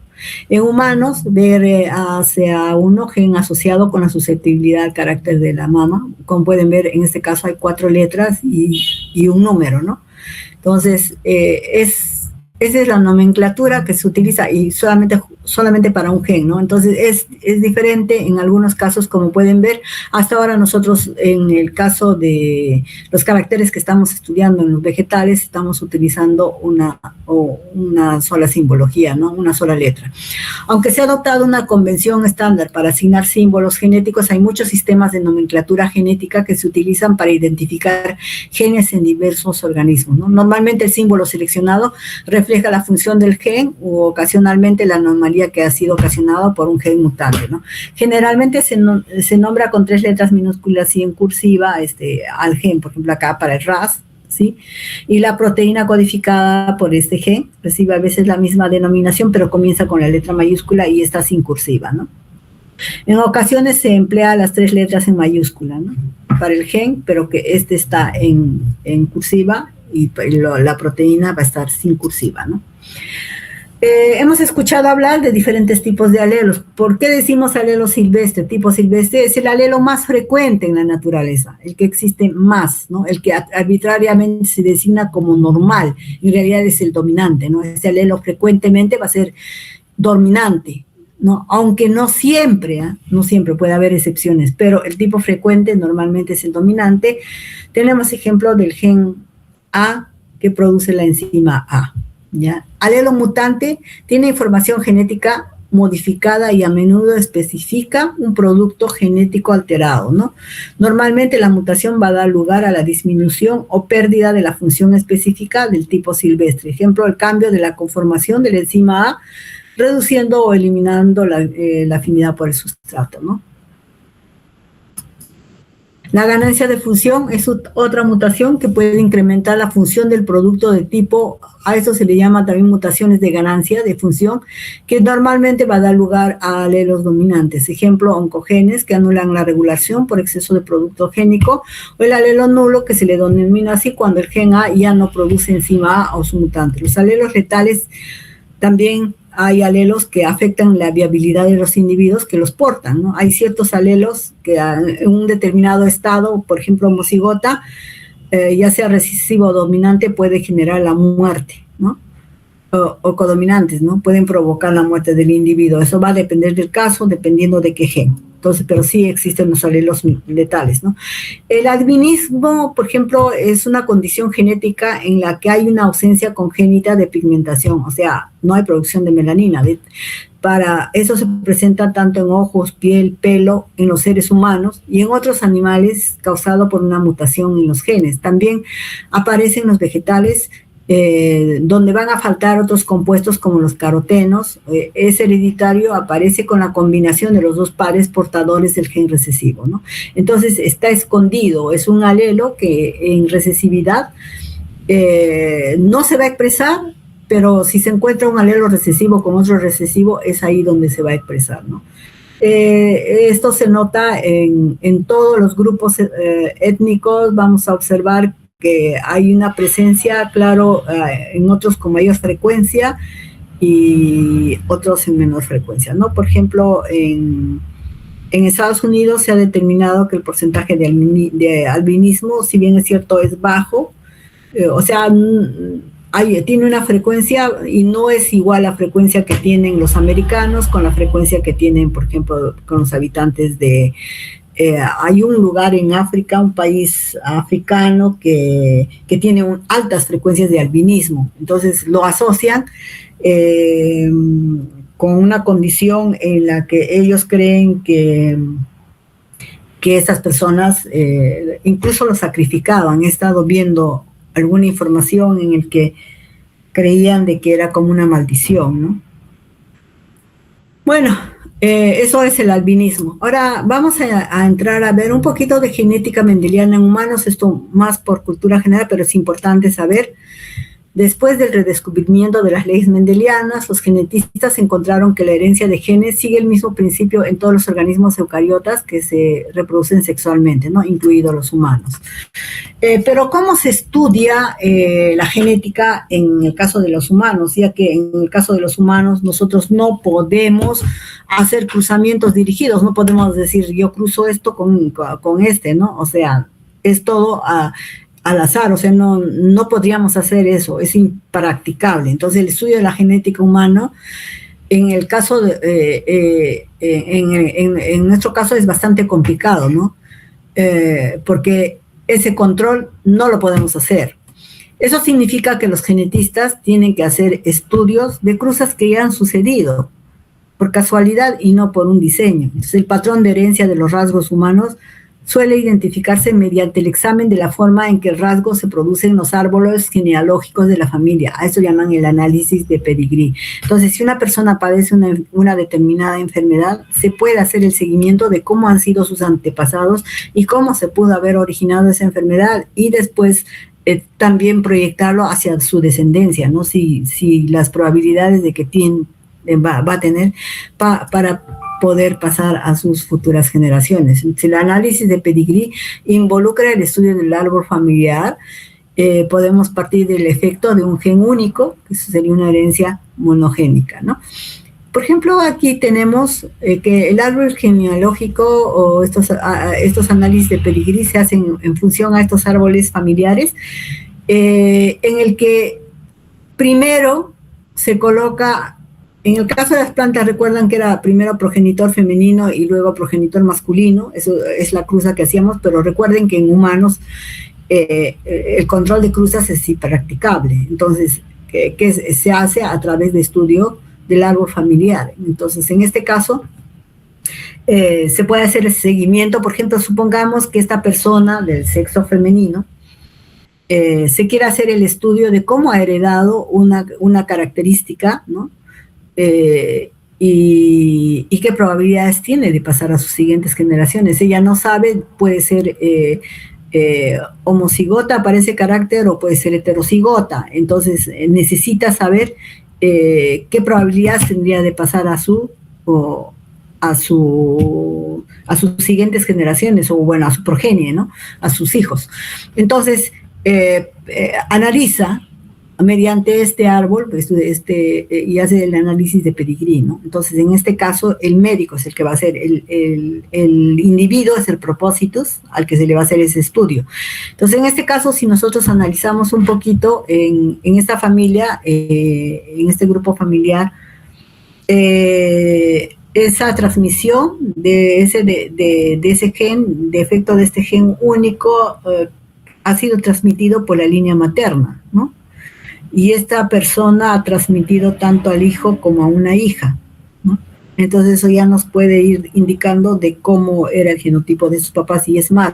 En humanos, BRCA1, gen asociado con la susceptibilidad al carácter de la mama. Como pueden ver, en este caso hay 4 letras y un número, ¿no? Entonces, esa es la nomenclatura que se utiliza y solamente para un gen, ¿no? Entonces es diferente en algunos casos, como pueden ver. Hasta ahora nosotros, en el caso de los caracteres que estamos estudiando en los vegetales, estamos utilizando una sola simbología, ¿no? Una sola letra. Aunque se ha adoptado una convención estándar para asignar símbolos genéticos, hay muchos sistemas de nomenclatura genética que se utilizan para identificar genes en diversos organismos, ¿no? Normalmente el símbolo seleccionado refleja la función del gen u ocasionalmente la anomalía que ha sido ocasionada por un gen mutante, ¿no? Generalmente se nombra con 3 letras minúsculas y en cursiva al gen, por ejemplo acá para el RAS, ¿sí? Y la proteína codificada por este gen recibe a veces la misma denominación, pero comienza con la letra mayúscula y está sin cursiva, ¿no? En ocasiones se emplea las 3 letras en mayúscula, ¿no? Para el gen, pero que está en cursiva y la proteína va a estar sin cursiva, ¿no? Hemos escuchado hablar de diferentes tipos de alelos. ¿Por qué decimos alelo silvestre? Tipo silvestre es el alelo más frecuente en la naturaleza, el que existe más, ¿no? El que arbitrariamente se designa como normal, en realidad es el dominante, ¿no? Este alelo frecuentemente va a ser dominante, ¿no? Aunque no siempre puede haber excepciones, pero el tipo frecuente normalmente es el dominante. Tenemos ejemplo del gen A que produce la enzima A, ¿ya? Alelo mutante tiene información genética modificada y a menudo especifica un producto genético alterado, ¿no? Normalmente la mutación va a dar lugar a la disminución o pérdida de la función específica del tipo silvestre. Ejemplo, el cambio de la conformación de la enzima A, reduciendo o eliminando la afinidad por el sustrato, ¿no? La ganancia de función es otra mutación que puede incrementar la función del producto de tipo, a eso se le llama también mutaciones de ganancia de función, que normalmente va a dar lugar a alelos dominantes. Ejemplo, oncogenes que anulan la regulación por exceso de producto génico, o el alelo nulo que se le denomina así cuando el gen A ya no produce enzima A o su mutante. Los alelos letales también hay alelos que afectan la viabilidad de los individuos que los portan, ¿no? Hay ciertos alelos que en un determinado estado, por ejemplo, homocigota, ya sea recesivo o dominante, puede generar la muerte, ¿no? O codominantes, ¿no? Pueden provocar la muerte del individuo. Eso va a depender del caso, dependiendo de qué gen. Entonces, pero sí existen los alelos letales, ¿no? El albinismo, por ejemplo, es una condición genética en la que hay una ausencia congénita de pigmentación, o sea, no hay producción de melanina. Para eso se presenta tanto en ojos, piel, pelo, en los seres humanos y en otros animales causado por una mutación en los genes. También aparecen los vegetales, donde van a faltar otros compuestos como los carotenos. Es hereditario, aparece con la combinación de los 2 pares portadores del gen recesivo, ¿no? Entonces está escondido, es un alelo que en recesividad no se va a expresar, pero si se encuentra un alelo recesivo con otro recesivo, es ahí donde se va a expresar, ¿no? Esto se nota en todos los grupos étnicos. Vamos a observar que hay una presencia, claro, en otros con mayor frecuencia y otros en menor frecuencia, ¿no? Por ejemplo, en En Estados Unidos se ha determinado que el porcentaje de albinismo, si bien es cierto, es bajo, o sea, tiene una frecuencia y no es igual la frecuencia que tienen los americanos con la frecuencia que tienen, por ejemplo, con los habitantes de... hay un lugar en África, un país africano que tiene altas frecuencias de albinismo, entonces lo asocian con una condición en la que ellos creen que estas personas incluso lo sacrificaban. He estado viendo alguna información en el que creían de que era como una maldición, ¿no? Bueno, eso es el albinismo. Ahora vamos a entrar a ver un poquito de genética mendeliana en humanos, esto más por cultura general, pero es importante saber. Después del redescubrimiento de las leyes mendelianas, los genetistas encontraron que la herencia de genes sigue el mismo principio en todos los organismos eucariotas que se reproducen sexualmente, ¿no? Incluidos los humanos. Pero ¿cómo se estudia la genética en el caso de los humanos? Ya que en el caso de los humanos nosotros no podemos hacer cruzamientos dirigidos, no podemos decir yo cruzo esto con este, ¿no? O sea, es todo al azar, o sea, no podríamos hacer eso, es impracticable. Entonces el estudio de la genética humana, en el caso en nuestro caso es bastante complicado, ¿no? Porque ese control no lo podemos hacer. Eso significa que los genetistas tienen que hacer estudios de cruzas que ya han sucedido por casualidad y no por un diseño. Entonces el patrón de herencia de los rasgos humanos suele identificarse mediante el examen de la forma en que el rasgo se produce en los árboles genealógicos de la familia. A eso llaman el análisis de pedigrí. Entonces, si una persona padece una determinada enfermedad, se puede hacer el seguimiento de cómo han sido sus antepasados y cómo se pudo haber originado esa enfermedad y después también proyectarlo hacia su descendencia, ¿no? Si las probabilidades de que va a tener para poder pasar a sus futuras generaciones. El análisis de pedigrí involucra el estudio del árbol familiar. Podemos partir del efecto de un gen único, que eso sería una herencia monogénica, ¿no? Por ejemplo, aquí tenemos que el árbol genealógico o estos análisis de pedigrí se hacen en función a estos árboles familiares, en el que primero se coloca. En el caso de las plantas, recuerdan que era primero progenitor femenino y luego progenitor masculino, eso es la cruza que hacíamos, pero recuerden que en humanos el control de cruzas es impracticable, entonces, que se hace a través de estudio del árbol familiar. Entonces, en este caso, se puede hacer el seguimiento. Por ejemplo, supongamos que esta persona del sexo femenino se quiere hacer el estudio de cómo ha heredado una característica, ¿no? Y qué probabilidades tiene de pasar a sus siguientes generaciones. Ella no sabe, puede ser homocigota para ese carácter o puede ser heterocigota, entonces necesita saber qué probabilidades tendría de pasar a sus siguientes generaciones, o bueno, a su progenie, ¿no? A sus hijos. Entonces, analiza mediante este árbol, y hace el análisis de pedigrí, ¿no? Entonces, en este caso, el médico es el que va a hacer, el individuo es el propósitus al que se le va a hacer ese estudio. Entonces, en este caso, si nosotros analizamos un poquito en esta familia, en este grupo familiar, esa transmisión de ese gen, de efecto de este gen único, ha sido transmitido por la línea materna, ¿no? Y esta persona ha transmitido tanto al hijo como a una hija, ¿no? Entonces eso ya nos puede ir indicando de cómo era el genotipo de sus papás, y es más,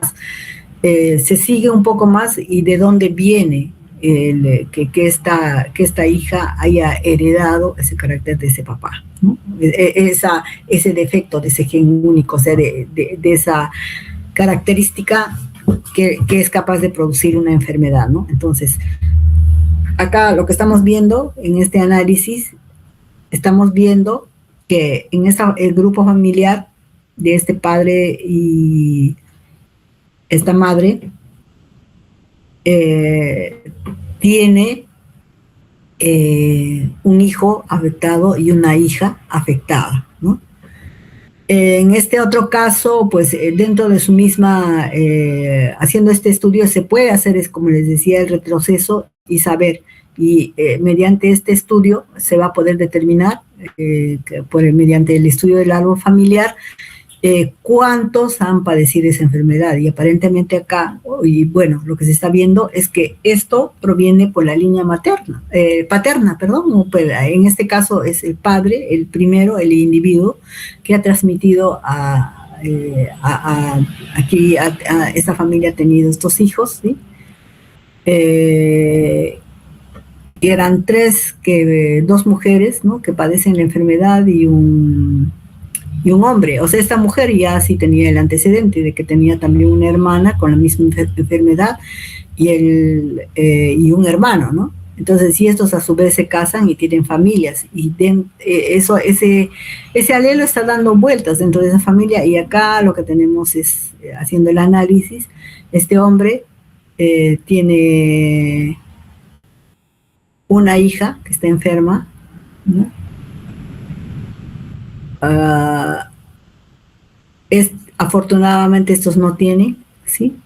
se sigue un poco más y de dónde viene que esta hija haya heredado ese carácter de ese papá, ¿no? Ese defecto de ese gen único, o sea, de esa característica que es capaz de producir una enfermedad, ¿no? Entonces, acá lo que estamos viendo en este análisis, estamos viendo que en el grupo familiar de este padre y esta madre tiene un hijo afectado y una hija afectada, ¿no? En este otro caso, pues dentro de su misma, haciendo este estudio se puede hacer, es como les decía, el retroceso y saber, y mediante este estudio se va a poder determinar, mediante el estudio del árbol familiar, cuántos han padecido esa enfermedad. Y aparentemente acá, y bueno, lo que se está viendo es que esto proviene por la línea paterna, perdón, en este caso es el padre, el primero, el individuo, que ha transmitido aquí, esta familia ha tenido estos hijos, ¿sí? Eran dos mujeres, ¿no?, que padecen la enfermedad y un hombre. O sea, esta mujer ya sí tenía el antecedente de que tenía también una hermana con la misma enfermedad y un hermano, ¿no? Entonces, si estos a su vez se casan y tienen familias, y ese alelo está dando vueltas dentro de esa familia, y acá lo que tenemos es, haciendo el análisis, este hombre tiene una hija que está enferma, ¿no? Afortunadamente estos no tienen, ¿sí?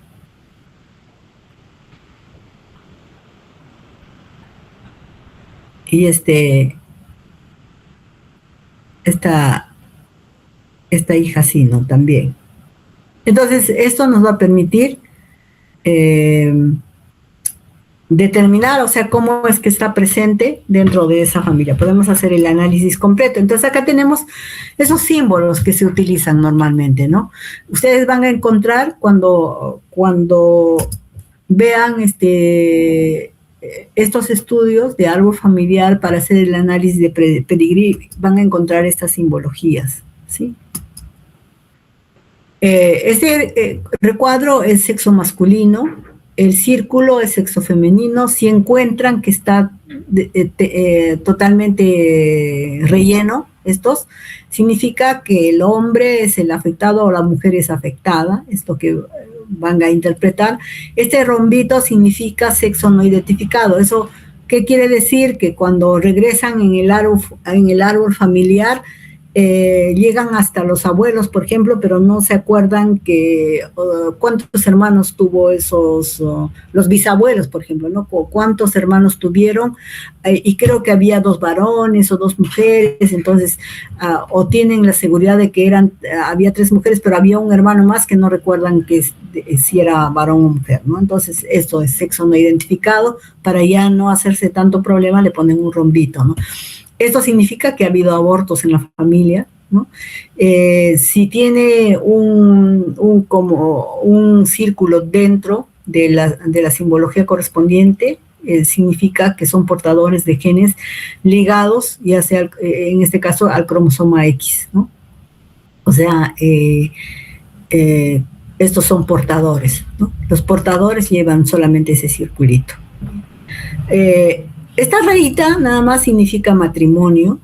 Y esta hija sí, ¿no? También. Entonces, esto nos va a permitir determinar, o sea, cómo es que está presente dentro de esa familia. Podemos hacer el análisis completo. Entonces, acá tenemos esos símbolos que se utilizan normalmente, ¿no? Ustedes van a encontrar cuando vean estos estudios de árbol familiar para hacer el análisis de pedigrí, van a encontrar estas simbologías, ¿sí? Este recuadro es sexo masculino, el círculo es sexo femenino. Si encuentran que está totalmente relleno, significa que el hombre es el afectado o la mujer es afectada, esto que van a interpretar. Este rombito significa sexo no identificado. ¿Eso qué quiere decir? Que cuando regresan en el árbol familiar, llegan hasta los abuelos, por ejemplo, pero no se acuerdan cuántos hermanos tuvo los bisabuelos, por ejemplo, ¿no? Cuántos hermanos tuvieron, y creo que había 2 varones o 2 mujeres, entonces, o tienen la seguridad de que había 3 mujeres, pero había un hermano más que no recuerdan si era varón o mujer, ¿no? Entonces, esto es sexo no identificado. Para ya no hacerse tanto problema, le ponen un rombito, ¿no? Esto significa que ha habido abortos en la familia, ¿no? Si tiene como un círculo dentro de la simbología correspondiente, significa que son portadores de genes ligados, ya sea en este caso al cromosoma X, ¿no? O sea, estos son portadores, ¿no? Los portadores llevan solamente ese circulito. Esta rayita nada más significa matrimonio.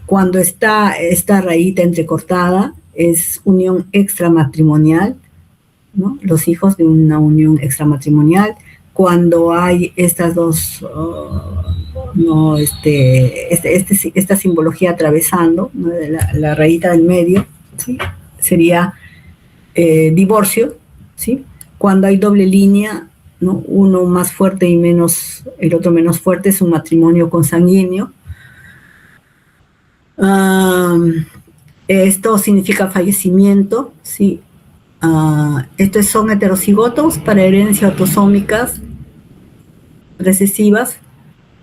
Cuando está esta rayita entrecortada, es unión extramatrimonial, ¿no? Los hijos de una unión extramatrimonial. Cuando hay estas dos, no, esta simbología atravesando, ¿no?, la rayita del medio, ¿sí?, sería divorcio, ¿sí? Cuando hay doble línea, ¿no?, uno más fuerte y el otro menos fuerte, es un matrimonio consanguíneo. Esto significa fallecimiento, ¿sí? Estos son heterocigotos para herencia autosómicas recesivas.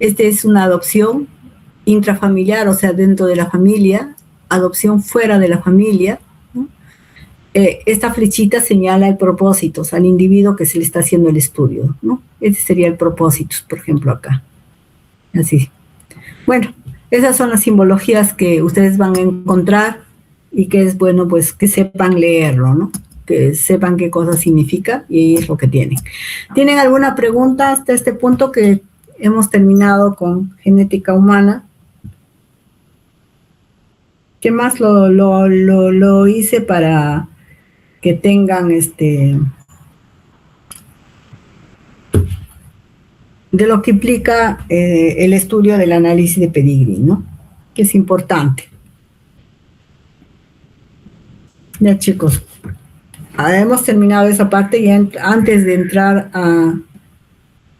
Es una adopción intrafamiliar, o sea, dentro de la familia, adopción fuera de la familia, ¿no? Esta flechita señala el propósito, o sea, al individuo que se le está haciendo el estudio, ¿no? Este sería el propósito, por ejemplo, acá. Así. Bueno, esas son las simbologías que ustedes van a encontrar y que es bueno, pues, que sepan leerlo, ¿no? Que sepan qué cosa significa y es lo que tienen. ¿Tienen alguna pregunta hasta este punto que hemos terminado con genética humana? ¿Qué más lo hice para que tengan de lo que implica el estudio del análisis de pedigrí, ¿no? Que es importante. Ya chicos, hemos terminado esa parte y antes de entrar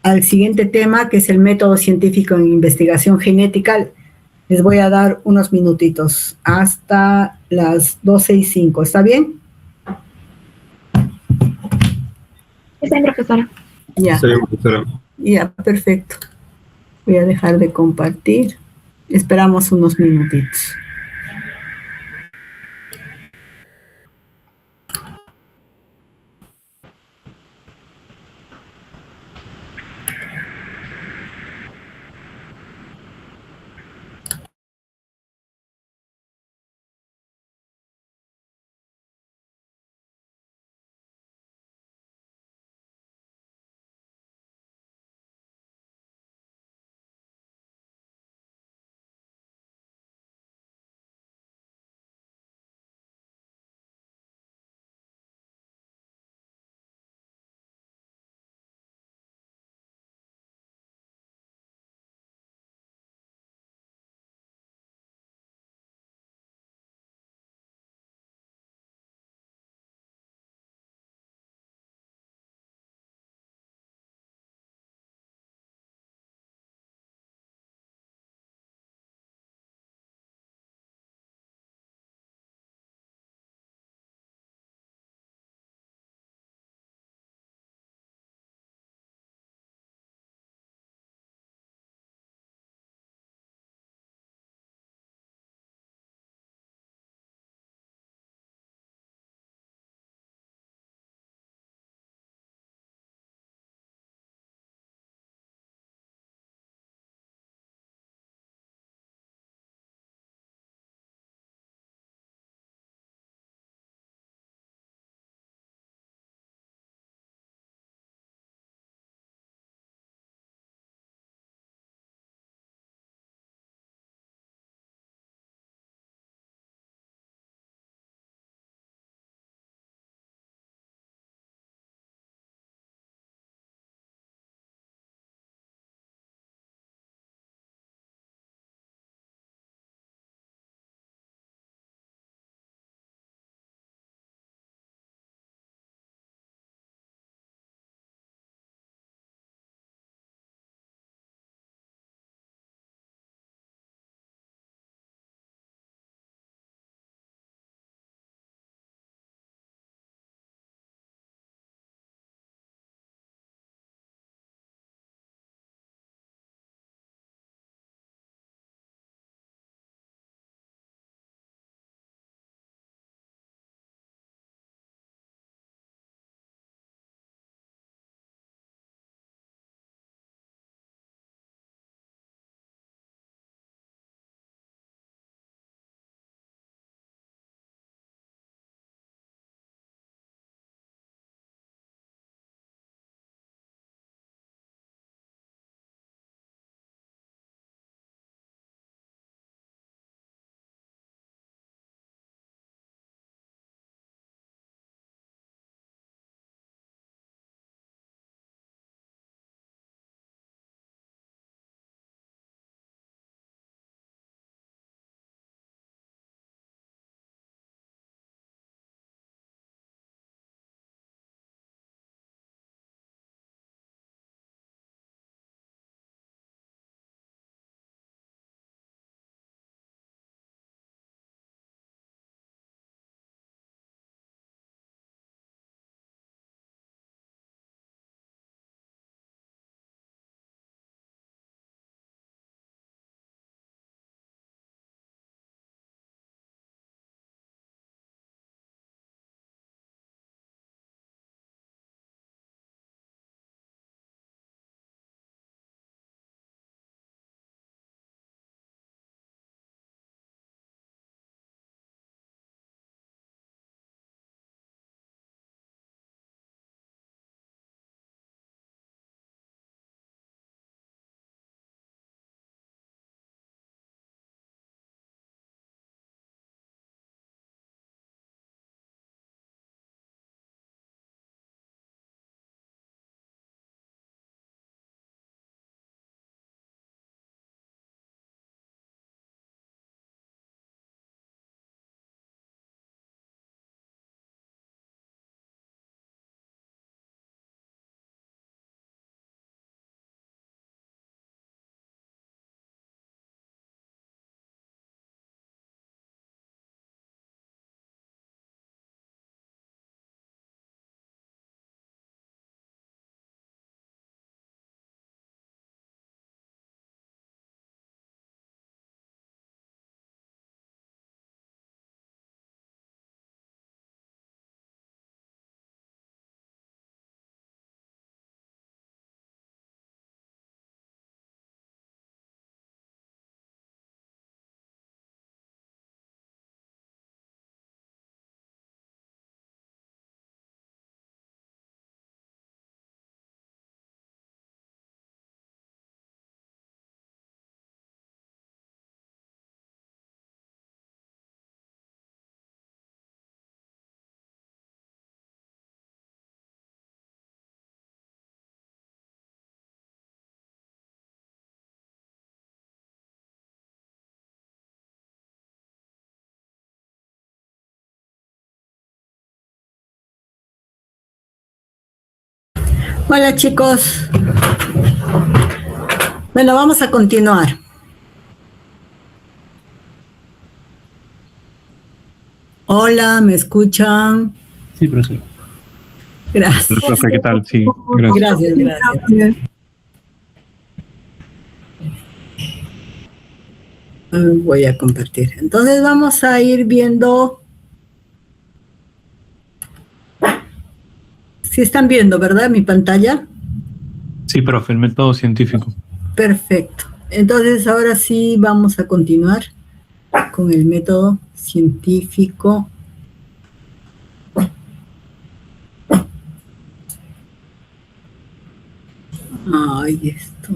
al siguiente tema, que es el método científico en investigación genética, les voy a dar unos minutitos hasta las 12:05. ¿Está bien? Está bien, profesora. Ya, Está bien, profesora. ya, perfecto. Voy a dejar de compartir. Esperamos unos minutitos. Hola chicos. Bueno, vamos a continuar. Hola, ¿me escuchan? Sí, profesor. Gracias. Profe, ¿qué tal? Sí, gracias. Gracias. Voy a compartir. Entonces vamos a ir viendo. Si están viendo, ¿verdad? Mi pantalla. Sí, profe, el método científico. Perfecto. Entonces ahora sí vamos a continuar con el método científico. Ay, esto.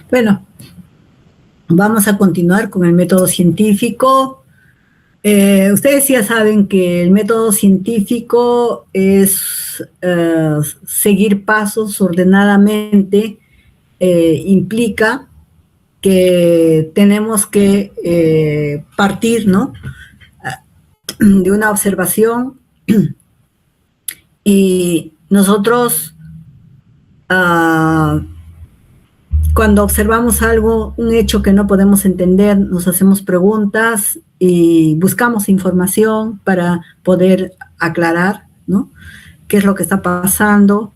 Bueno, vamos a continuar con el método científico. Ustedes ya saben que el método científico es seguir pasos ordenadamente, implica que tenemos que partir, ¿no?, de una observación y nosotros cuando observamos algo, un hecho que no podemos entender, nos hacemos preguntas y buscamos información para poder aclarar, ¿no?, qué es lo que está pasando.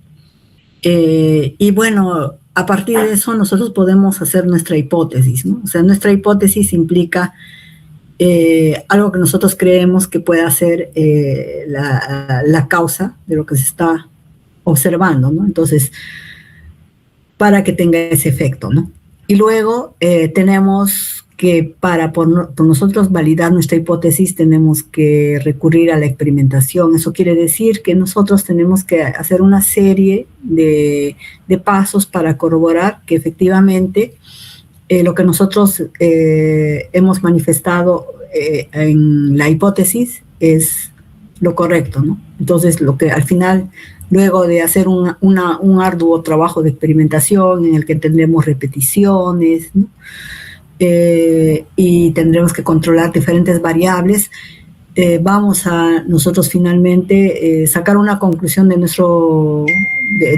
Y bueno, a partir de eso nosotros podemos hacer nuestra hipótesis, ¿no? O sea, nuestra hipótesis implica algo que nosotros creemos que puede ser la causa de lo que se está observando, ¿no? Entonces, para que tenga ese efecto, ¿no? Y luego tenemos que por nosotros validar nuestra hipótesis tenemos que recurrir a la experimentación. Eso quiere decir que nosotros tenemos que hacer una serie de pasos para corroborar que efectivamente lo que nosotros hemos manifestado en la hipótesis es lo correcto, ¿no? Entonces, lo que al final, luego de hacer un arduo trabajo de experimentación en el que tendremos repeticiones, ¿no?, y tendremos que controlar diferentes variables, vamos a nosotros finalmente sacar una conclusión de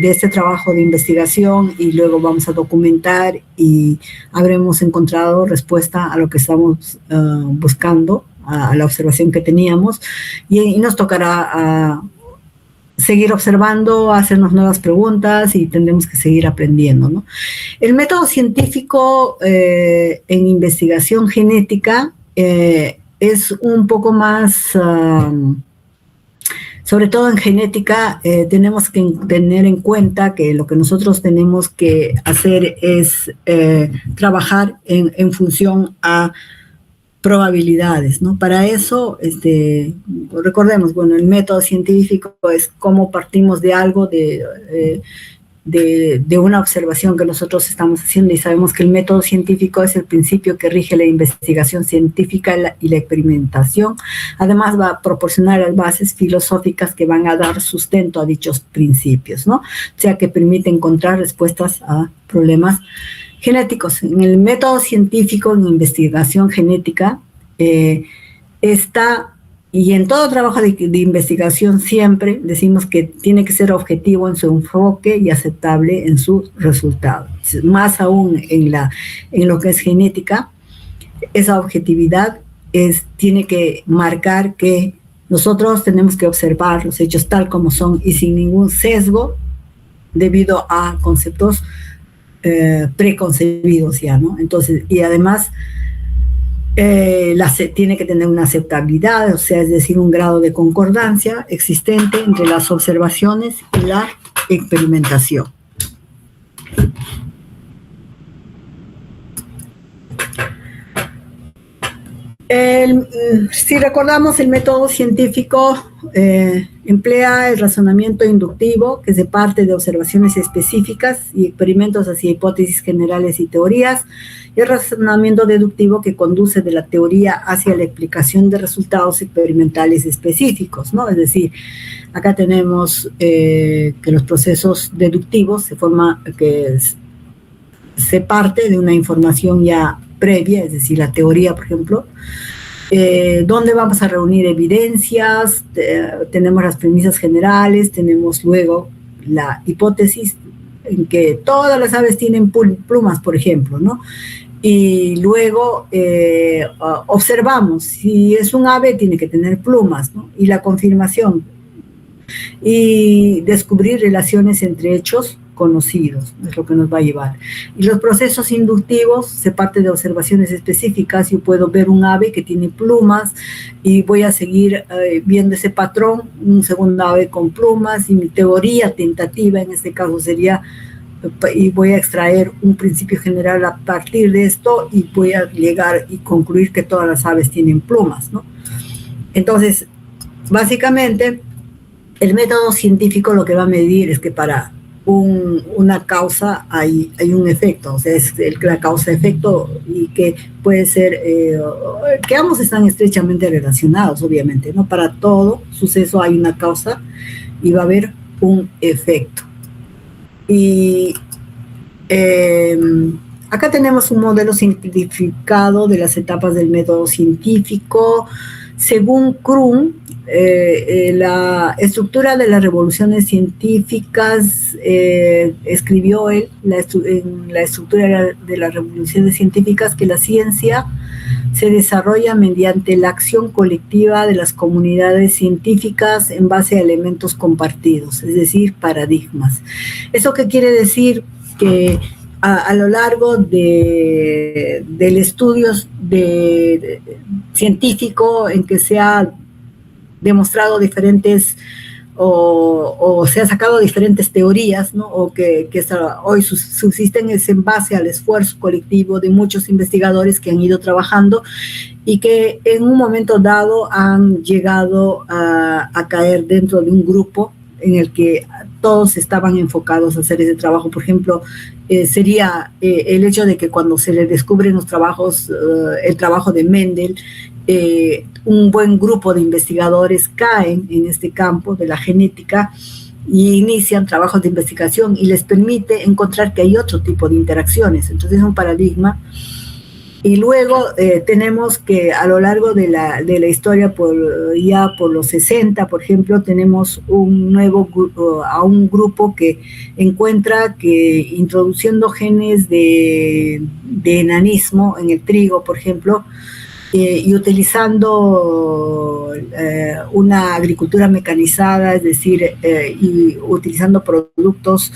este trabajo de investigación y luego vamos a documentar y habremos encontrado respuesta a lo que estamos buscando, a la observación que teníamos, y nos tocará seguir observando, hacernos nuevas preguntas y tendremos que seguir aprendiendo, ¿no? El método científico en investigación genética es un poco más, sobre todo en genética, tenemos que tener en cuenta que lo que nosotros tenemos que hacer es trabajar en función a probabilidades, ¿no? Para eso, recordemos, bueno, el método científico es cómo partimos de algo, de una observación que nosotros estamos haciendo, y sabemos que el método científico es el principio que rige la investigación científica y la experimentación. Además, va a proporcionar las bases filosóficas que van a dar sustento a dichos principios, ¿no? O sea, que permite encontrar respuestas a problemas genéticos. En el método científico, en investigación genética, está, y en todo trabajo de investigación siempre decimos que tiene que ser objetivo en su enfoque y aceptable en sus resultados. Más aún en lo que es genética, esa objetividad tiene que marcar que nosotros tenemos que observar los hechos tal como son y sin ningún sesgo debido a conceptos preconcebidos ya, ¿no? Entonces, y además tiene que tener una aceptabilidad, o sea, es decir, un grado de concordancia existente entre las observaciones y la experimentación. Si recordamos, el método científico emplea el razonamiento inductivo, que se parte de observaciones específicas y experimentos hacia hipótesis generales y teorías, y el razonamiento deductivo, que conduce de la teoría hacia la explicación de resultados experimentales específicos, ¿no? Es decir, acá tenemos que los procesos deductivos se parte de una información ya previa, es decir, la teoría, por ejemplo, donde vamos a reunir evidencias, tenemos las premisas generales, tenemos luego la hipótesis en que todas las aves tienen plumas, por ejemplo, ¿no? Y luego observamos, si es un ave tiene que tener plumas, ¿no? Y la confirmación, y descubrir relaciones entre hechos conocidos, es lo que nos va a llevar. Y los procesos inductivos se parte de observaciones específicas. Yo puedo ver un ave que tiene plumas y voy a seguir viendo ese patrón, un segundo ave con plumas, y mi teoría tentativa en este caso sería, y voy a extraer un principio general a partir de esto y voy a llegar y concluir que todas las aves tienen plumas, ¿no? Entonces, básicamente, el método científico lo que va a medir es que para una causa hay un efecto, o sea, es la causa-efecto, y que puede ser, que ambos están estrechamente relacionados, obviamente, ¿no? Para todo suceso hay una causa y va a haber un efecto. Y acá tenemos un modelo simplificado de las etapas del método científico. Según Krum, la estructura de las revoluciones científicas, escribió él en la estructura de las revoluciones científicas, que la ciencia se desarrolla mediante la acción colectiva de las comunidades científicas en base a elementos compartidos, es decir, paradigmas. ¿Eso qué quiere decir? Que a lo largo del estudio científico en que se ha demostrado diferentes o se ha sacado diferentes teorías, ¿no? O que hoy subsisten, es en base al esfuerzo colectivo de muchos investigadores que han ido trabajando y que en un momento dado han llegado a caer dentro de un grupo en el que todos estaban enfocados a hacer ese trabajo. Por ejemplo, sería el hecho de que cuando se le descubren los trabajos, el trabajo de Mendel, un buen grupo de investigadores caen en este campo de la genética y inician trabajos de investigación y les permite encontrar que hay otro tipo de interacciones. Entonces es un paradigma. Y luego tenemos que a lo largo de la historia, ya por los 60, por ejemplo, tenemos un grupo que encuentra que introduciendo genes de enanismo en el trigo, por ejemplo, y utilizando una agricultura mecanizada, es decir, y utilizando productos,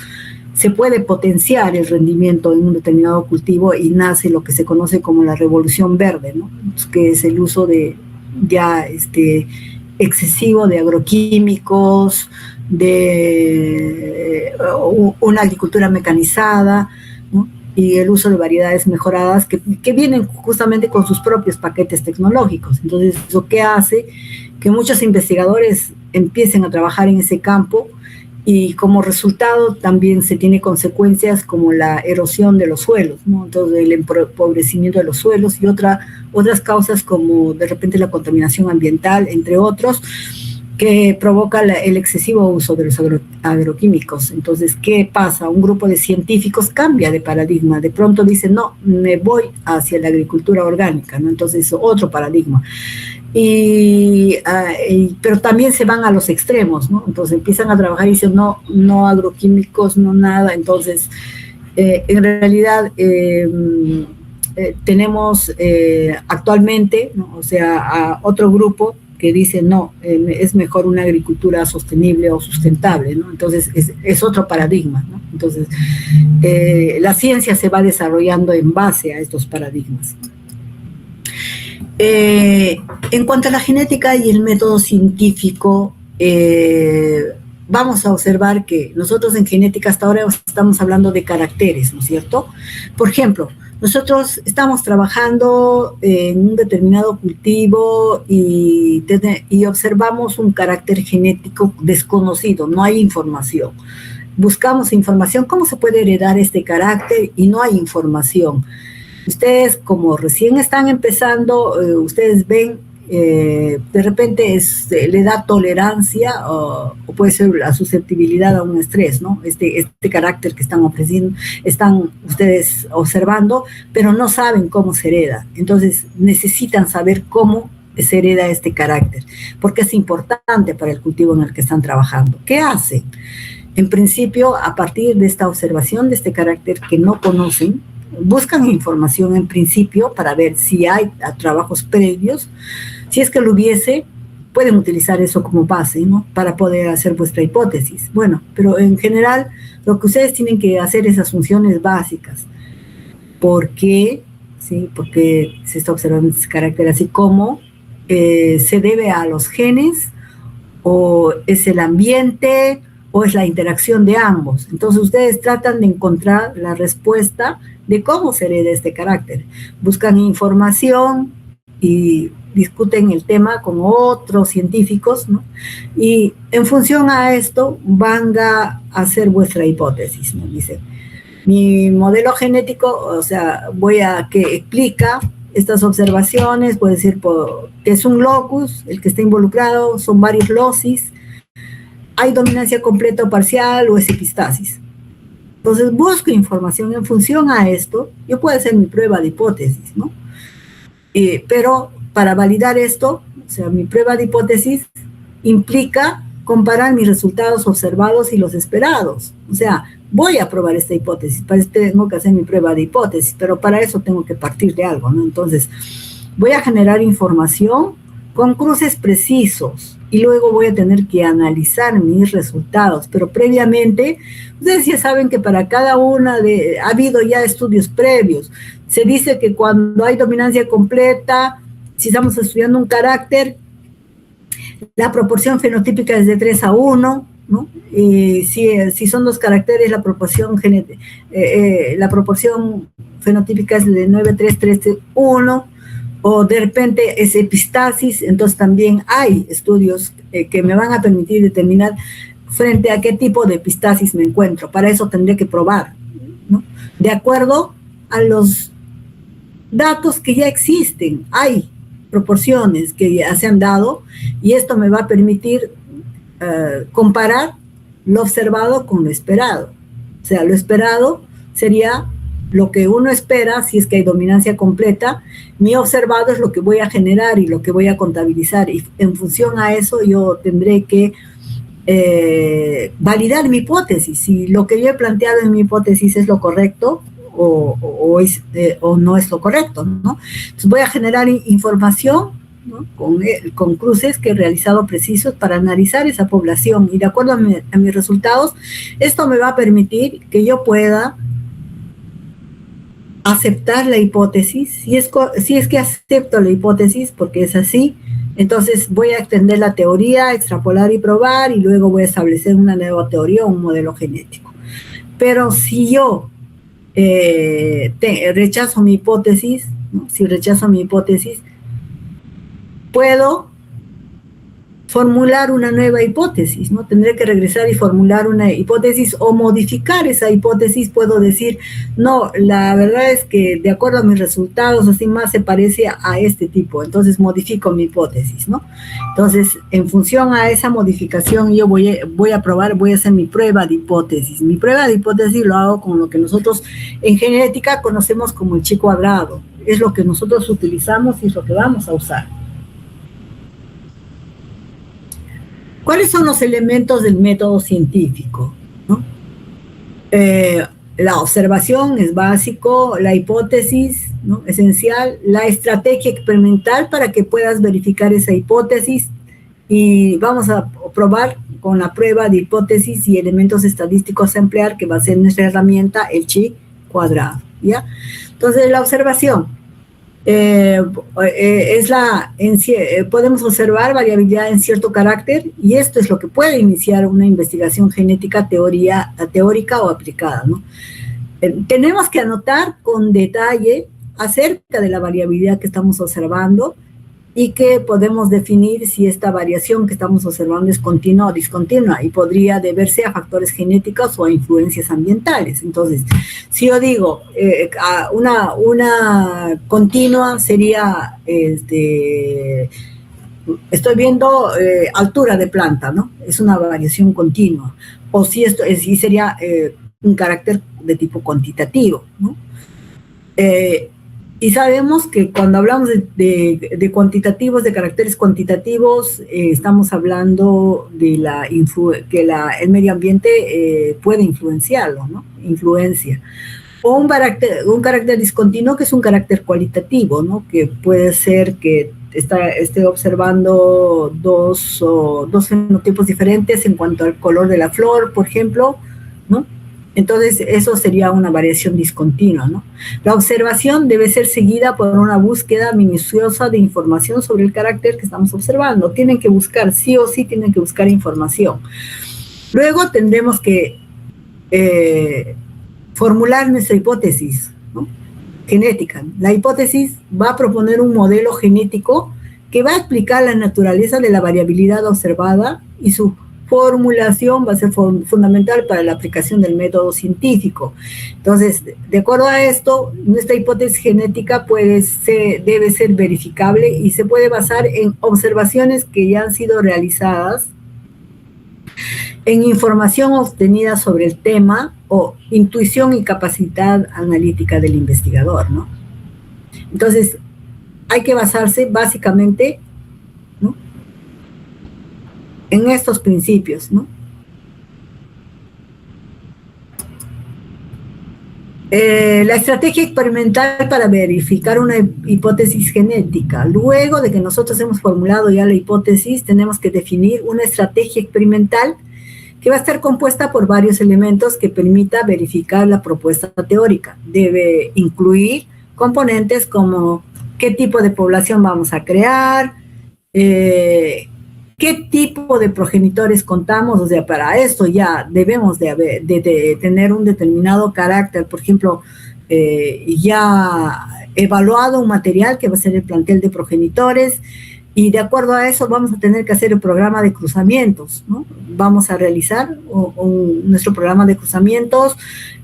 se puede potenciar el rendimiento en un determinado cultivo y nace lo que se conoce como la revolución verde, ¿no? Que es el uso de excesivo de agroquímicos, de una agricultura mecanizada, ¿no? Y el uso de variedades mejoradas que vienen justamente con sus propios paquetes tecnológicos. Entonces, lo que hace que muchos investigadores empiecen a trabajar en ese campo, y como resultado también se tiene consecuencias como la erosión de los suelos, ¿no? Entonces el empobrecimiento de los suelos y otras causas como de repente la contaminación ambiental, entre otros, que provoca el excesivo uso de los agroquímicos. Entonces, ¿qué pasa? Un grupo de científicos cambia de paradigma, de pronto dice, no, me voy hacia la agricultura orgánica, ¿no? Entonces, otro paradigma. Pero también se van a los extremos, ¿no? Entonces empiezan a trabajar y dicen, no agroquímicos, no nada. Entonces, en realidad, tenemos actualmente, ¿no? O sea, a otro grupo que dice, no, es mejor una agricultura sostenible o sustentable, ¿no? Entonces, es otro paradigma, ¿no? Entonces, la ciencia se va desarrollando en base a estos paradigmas. En cuanto a la genética y el método científico, vamos a observar que nosotros en genética hasta ahora estamos hablando de caracteres, ¿no es cierto? Por ejemplo, nosotros estamos trabajando en un determinado cultivo y observamos un carácter genético desconocido, no hay información. Buscamos información, ¿cómo se puede heredar este carácter? Y no hay información. Ustedes, como recién están empezando, ustedes ven, de repente le da tolerancia o puede ser la susceptibilidad a un estrés, ¿no? Este carácter que están ustedes observando, pero no saben cómo se hereda. Entonces necesitan saber cómo se hereda este carácter, porque es importante para el cultivo en el que están trabajando. ¿Qué hacen? En principio, a partir de esta observación de este carácter que no conocen, buscan información en principio para ver si hay trabajos previos. Si es que lo hubiese, pueden utilizar eso como base, ¿no? Para poder hacer vuestra hipótesis. Bueno, pero en general lo que ustedes tienen que hacer es asunciones básicas. ¿Por qué? ¿Sí? Porque se está observando ese carácter, así como se debe a los genes, o es el ambiente, o es la interacción de ambos. Entonces ustedes tratan de encontrar la respuesta de cómo se hereda este carácter. Buscan información y discuten el tema con otros científicos, ¿no? Y en función a esto van a hacer vuestra hipótesis, ¿no? Dice, mi modelo genético, o sea, que explica estas observaciones, puede decir que es un locus, el que está involucrado, son varios locis, hay dominancia completa o parcial o es epistasis. Entonces busco información en función a esto, yo puedo hacer mi prueba de hipótesis, ¿no? Pero para validar esto, o sea, mi prueba de hipótesis implica comparar mis resultados observados y los esperados. O sea, voy a probar esta hipótesis, para eso tengo que hacer mi prueba de hipótesis, pero para eso tengo que partir de algo, ¿no? Entonces, voy a generar información con cruces precisos y luego voy a tener que analizar mis resultados, pero previamente, ustedes ya saben que para cada ha habido ya estudios previos. Se dice que cuando hay dominancia completa, si estamos estudiando un carácter, la proporción fenotípica es de 3:1, ¿no? Y si son dos caracteres, la proporción fenotípica es de 9:3:3:1, o de repente es epistasis. Entonces también hay estudios que me van a permitir determinar frente a qué tipo de epistasis me encuentro. Para eso tendré que probar, ¿no? De acuerdo a los datos que ya existen, hay proporciones que ya se han dado y esto me va a permitir comparar lo observado con lo esperado. O sea, lo esperado sería lo que uno espera si es que hay dominancia completa, mi observado es lo que voy a generar y lo que voy a contabilizar, y en función a eso yo tendré que validar mi hipótesis, si lo que yo he planteado en mi hipótesis es lo correcto o no es lo correcto, ¿no? Entonces voy a generar información, ¿no? con cruces que he realizado precisos para analizar esa población, y de acuerdo a mis resultados, esto me va a permitir que yo pueda aceptar la hipótesis. Si es que acepto la hipótesis, porque es así, entonces voy a extender la teoría, extrapolar y probar, y luego voy a establecer una nueva teoría o un modelo genético. Pero si yo rechazo mi hipótesis, ¿no? Si rechazo mi hipótesis, puedo formular una nueva hipótesis, ¿no? Tendré que regresar y formular una hipótesis o modificar esa hipótesis. Puedo decir, no, la verdad es que de acuerdo a mis resultados, así más se parece a este tipo, entonces modifico mi hipótesis, ¿no? Entonces, en función a esa modificación, yo voy a probar, voy a hacer mi prueba de hipótesis. Mi prueba de hipótesis lo hago con lo que nosotros en genética conocemos como el chi cuadrado. Es lo que nosotros utilizamos y es lo que vamos a usar. ¿Cuáles son los elementos del método científico? ¿No? La observación es básico, la hipótesis, ¿no? Esencial, la estrategia experimental para que puedas verificar esa hipótesis, y vamos a probar con la prueba de hipótesis y elementos estadísticos a emplear, que va a ser nuestra herramienta, el chi cuadrado, ¿ya? Entonces, la observación. Podemos observar variabilidad en cierto carácter, y esto es lo que puede iniciar una investigación genética teórica o aplicada, ¿no? tenemos que anotar con detalle acerca de la variabilidad que estamos observando y que podemos definir si esta variación que estamos observando es continua o discontinua y podría deberse a factores genéticos o a influencias ambientales. Entonces, si yo digo una continua sería, estoy viendo altura de planta, ¿no? Es una variación continua. O si esto sí sería un carácter de tipo cuantitativo, ¿no? Y sabemos que cuando hablamos de cuantitativos, de caracteres cuantitativos, estamos hablando de que el medio ambiente puede influenciarlo, ¿no? Influencia. O un carácter discontinuo, que es un carácter cualitativo, ¿no? Que puede ser que esté observando dos fenotipos diferentes en cuanto al color de la flor, por ejemplo, ¿no? Entonces, eso sería una variación discontinua, ¿no? La observación debe ser seguida por una búsqueda minuciosa de información sobre el carácter que estamos observando. Tienen que buscar, sí o sí, tienen que buscar información. Luego tendremos que formular nuestra hipótesis, ¿no? Genética. La hipótesis va a proponer un modelo genético que va a explicar la naturaleza de la variabilidad observada y su formulación va a ser fundamental para la aplicación del método científico. Entonces, de acuerdo a esto, nuestra hipótesis genética debe ser verificable y se puede basar en observaciones que ya han sido realizadas, en información obtenida sobre el tema o intuición y capacidad analítica del investigador, ¿no? Entonces, hay que basarse básicamente, ¿no?, en estos principios, ¿no? La estrategia experimental para verificar una hipótesis genética. Luego de que nosotros hemos formulado ya la hipótesis, tenemos que definir una estrategia experimental que va a estar compuesta por varios elementos que permita verificar la propuesta teórica. Debe incluir componentes como qué tipo de población vamos a crear, qué tipo de progenitores contamos. O sea, para esto ya debemos de tener un determinado carácter. Por ejemplo, ya evaluado un material que va a ser el plantel de progenitores, y de acuerdo a eso vamos a tener que hacer el programa de cruzamientos, ¿no? Vamos a realizar nuestro programa de cruzamientos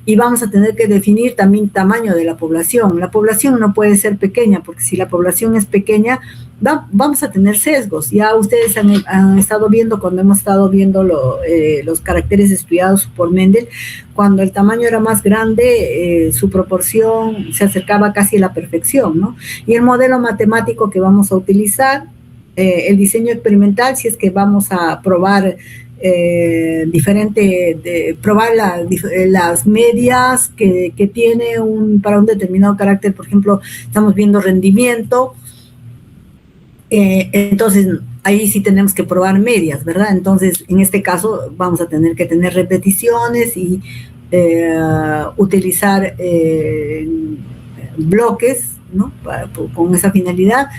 y vamos a tener que definir también tamaño de la población. La población no puede ser pequeña, porque si la población es pequeña, vamos a tener sesgos. Ya ustedes han estado viendo, cuando hemos estado viendo los caracteres estudiados por Mendel, cuando el tamaño era más grande, su proporción se acercaba casi a la perfección, ¿no? Y el modelo matemático que vamos a utilizar, el diseño experimental, si es que vamos a probar probar las medias que tiene para un determinado carácter. Por ejemplo, estamos viendo rendimiento, entonces ahí sí tenemos que probar medias, ¿verdad? Entonces, en este caso vamos a tener que tener repeticiones y utilizar bloques, ¿no?, con esa finalidad.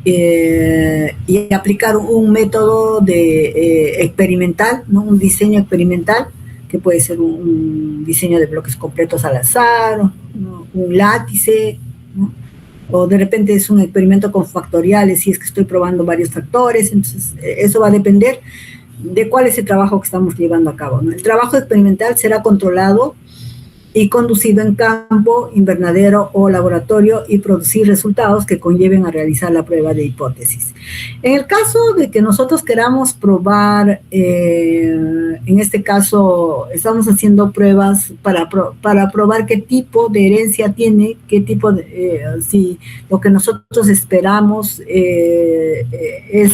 Y aplicar un método experimental, ¿no?, un diseño experimental, que puede ser un diseño de bloques completos al azar, ¿no?, un látice, ¿no?, o de repente es un experimento con factoriales, si es que estoy probando varios factores. Entonces eso va a depender de cuál es el trabajo que estamos llevando a cabo, ¿no? El trabajo experimental será controlado y conducido en campo, invernadero o laboratorio, y producir resultados que conlleven a realizar la prueba de hipótesis. En el caso de que nosotros queramos probar, en este caso estamos haciendo pruebas para probar qué tipo de herencia tiene, qué tipo de, si lo que nosotros esperamos es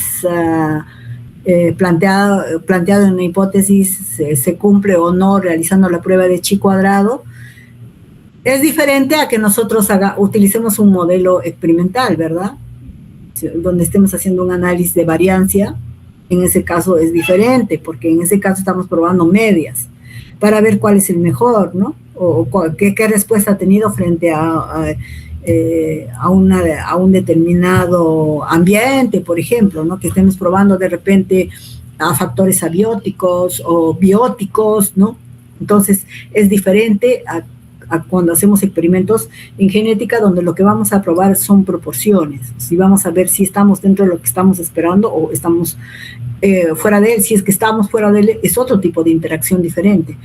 planteado en una hipótesis, se cumple o no realizando la prueba de chi cuadrado. Es diferente a que nosotros utilicemos un modelo experimental, ¿verdad?, donde estemos haciendo un análisis de variancia. En ese caso es diferente, porque en ese caso estamos probando medias para ver cuál es el mejor, ¿no?, o qué respuesta ha tenido frente a un determinado ambiente, por ejemplo, ¿no?, que estemos probando de repente a factores abióticos o bióticos, ¿no? Entonces es diferente cuando hacemos experimentos en genética, donde lo que vamos a probar son proporciones. Si vamos a ver si estamos dentro de lo que estamos esperando o estamos fuera de él. Si es que estamos fuera de él, es otro tipo de interacción diferente.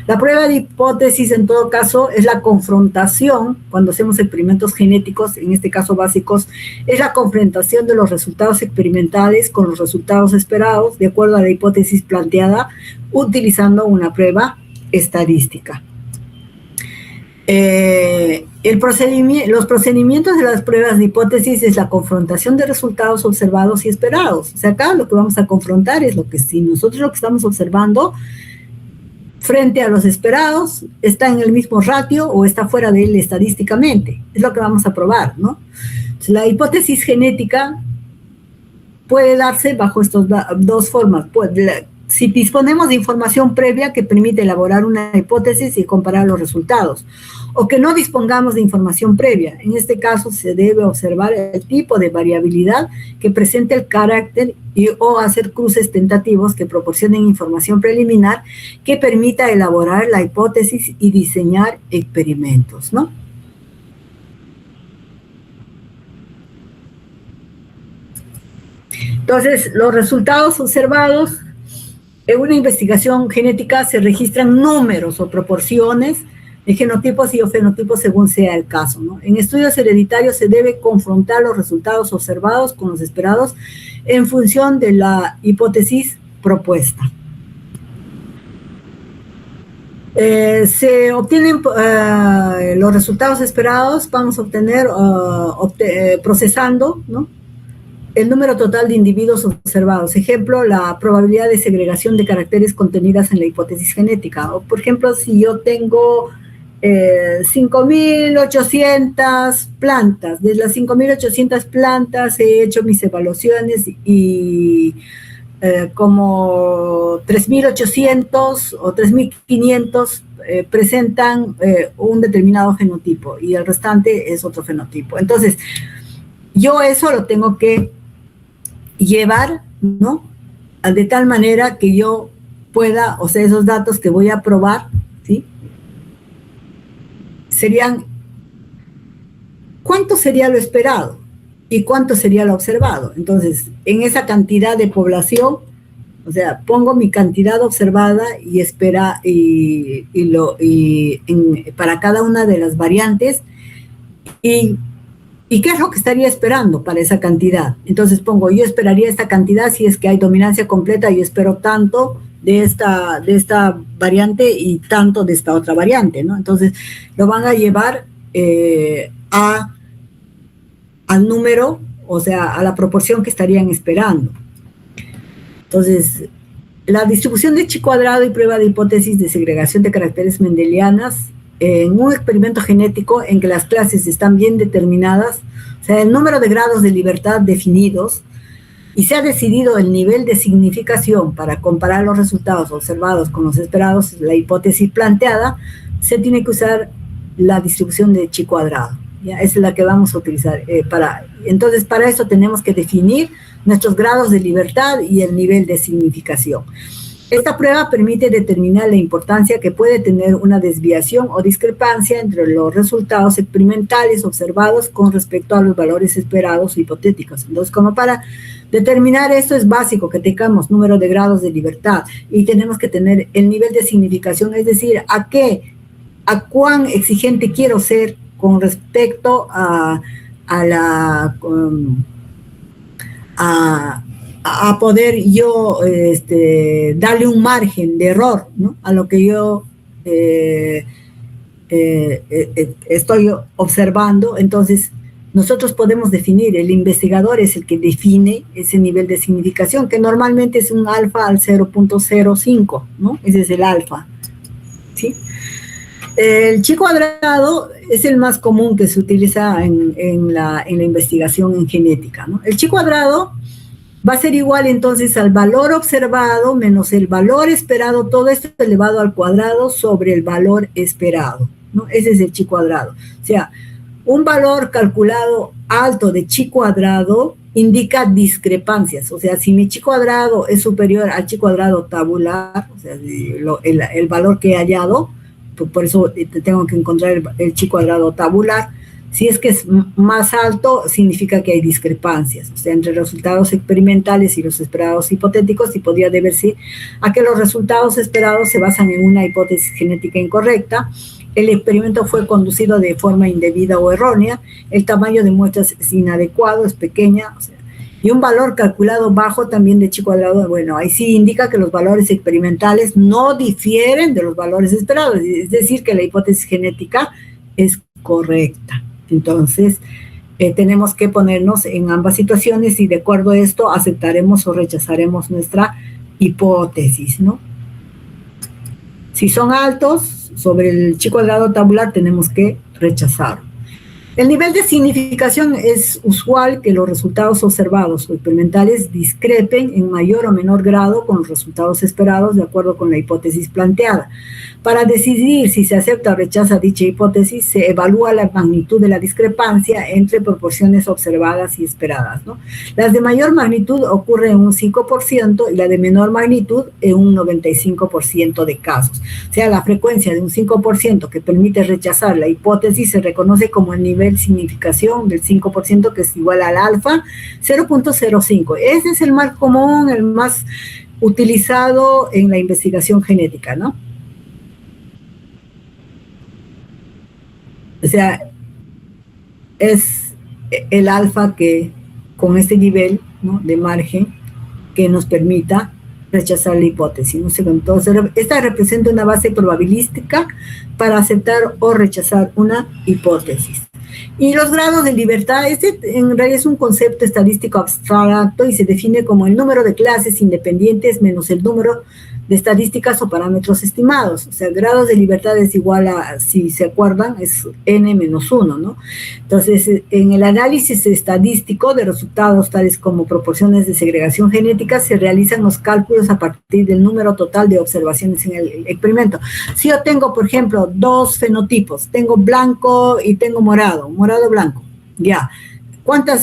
La prueba de hipótesis, en todo caso, es la confrontación, cuando hacemos experimentos genéticos, en este caso básicos, es la confrontación de los resultados experimentales con los resultados esperados, de acuerdo a la hipótesis planteada, utilizando una prueba estadística. Los procedimientos de las pruebas de hipótesis es la confrontación de resultados observados y esperados. O sea, acá lo que vamos a confrontar es si nosotros lo que estamos observando frente a los esperados está en el mismo ratio o está fuera de él estadísticamente. Es lo que vamos a probar, ¿no? Entonces, la hipótesis genética puede darse bajo estas dos formas. Si disponemos de información previa que permite elaborar una hipótesis y comparar los resultados, o que no dispongamos de información previa. En este caso se debe observar el tipo de variabilidad que presenta el carácter o hacer cruces tentativos que proporcionen información preliminar que permita elaborar la hipótesis y diseñar experimentos, ¿no? Entonces, los resultados observados en una investigación genética se registran números o proporciones de genotipos y o fenotipos según sea el caso, ¿no? En estudios hereditarios se debe confrontar los resultados observados con los esperados en función de la hipótesis propuesta. Se obtienen los resultados esperados, vamos a obtener procesando, ¿no?, el número total de individuos observados. Ejemplo, la probabilidad de segregación de caracteres contenidas en la hipótesis genética. O, por ejemplo, si yo tengo 5.800 plantas, de las 5.800 plantas he hecho mis evaluaciones y como 3.800 o 3.500 presentan un determinado fenotipo y el restante es otro fenotipo. Entonces, yo eso lo tengo que llevar, ¿no?, de tal manera que yo pueda, o sea, esos datos que voy a probar, ¿sí?, serían, ¿cuánto sería lo esperado? ¿Y cuánto sería lo observado? Entonces, en esa cantidad de población, o sea, pongo mi cantidad observada y para cada una de las variantes, ¿y qué es lo que estaría esperando para esa cantidad? Entonces pongo, yo esperaría esta cantidad si es que hay dominancia completa, yo espero tanto de esta variante y tanto de esta otra variante, ¿no? Entonces lo van a llevar al número, o sea, a la proporción que estarían esperando. Entonces, la distribución de chi cuadrado y prueba de hipótesis de segregación de caracteres mendelianas en un experimento genético en que las clases están bien determinadas, o sea, el número de grados de libertad definidos, y se ha decidido el nivel de significación para comparar los resultados observados con los esperados, la hipótesis planteada, se tiene que usar la distribución de chi cuadrado. ¿Ya? Esa es la que vamos a utilizar. Entonces, para eso tenemos que definir nuestros grados de libertad y el nivel de significación. Esta prueba permite determinar la importancia que puede tener una desviación o discrepancia entre los resultados experimentales observados con respecto a los valores esperados o hipotéticos. Entonces, como para determinar esto es básico que tengamos número de grados de libertad y tenemos que tener el nivel de significación, es decir, a cuán exigente quiero ser con respecto a poder yo darle un margen de error, ¿no?, a lo que yo estoy observando. Entonces, nosotros podemos definir, el investigador es el que define ese nivel de significación, que normalmente es un alfa al 0.05, ¿no? Ese es el alfa, ¿sí? El chi cuadrado es el más común que se utiliza en la investigación en genética, ¿no? El chi cuadrado va a ser igual entonces al valor observado menos el valor esperado, todo esto elevado al cuadrado sobre el valor esperado, ¿no? Ese es el chi cuadrado. O sea, un valor calculado alto de chi cuadrado indica discrepancias. O sea, si mi chi cuadrado es superior al chi cuadrado tabular, o sea, el valor que he hallado, por eso tengo que encontrar el chi cuadrado tabular. Si es que es más alto, significa que hay discrepancias, o sea, entre resultados experimentales y los esperados hipotéticos, y podría deberse a que los resultados esperados se basan en una hipótesis genética incorrecta, el experimento fue conducido de forma indebida o errónea, el tamaño de muestras es inadecuado, es pequeña, o sea, y un valor calculado bajo también de chi cuadrado, bueno, ahí sí indica que los valores experimentales no difieren de los valores esperados, es decir, que la hipótesis genética es correcta. Entonces, tenemos que ponernos en ambas situaciones y de acuerdo a esto aceptaremos o rechazaremos nuestra hipótesis, ¿no? Si son altos, sobre el chi cuadrado tabular tenemos que rechazarlo. El nivel de significación es usual que los resultados observados o experimentales discrepen en mayor o menor grado con los resultados esperados de acuerdo con la hipótesis planteada. Para decidir si se acepta o rechaza dicha hipótesis, se evalúa la magnitud de la discrepancia entre proporciones observadas y esperadas, ¿no? Las de mayor magnitud ocurren en un 5% y la de menor magnitud en un 95% de casos. O sea, la frecuencia de un 5% que permite rechazar la hipótesis se reconoce como el nivel de significación del 5%, que es igual al alfa 0.05. Ese es el más común, el más utilizado en la investigación genética, ¿no? O sea, es el alfa que con este nivel, ¿no?, de margen que nos permita rechazar la hipótesis, ¿no? Entonces, esta representa una base probabilística para aceptar o rechazar una hipótesis. Y los grados de libertad, este en realidad es un concepto estadístico abstracto y se define como el número de clases independientes menos el número de estadísticas o parámetros estimados. O sea, grados de libertad es igual a, si se acuerdan, es n menos 1, ¿no? Entonces, en el análisis estadístico de resultados tales como proporciones de segregación genética, se realizan los cálculos a partir del número total de observaciones en el experimento. Si yo tengo, por ejemplo, dos fenotipos, tengo blanco y tengo morado, morado-blanco, ya. ¿Cuánto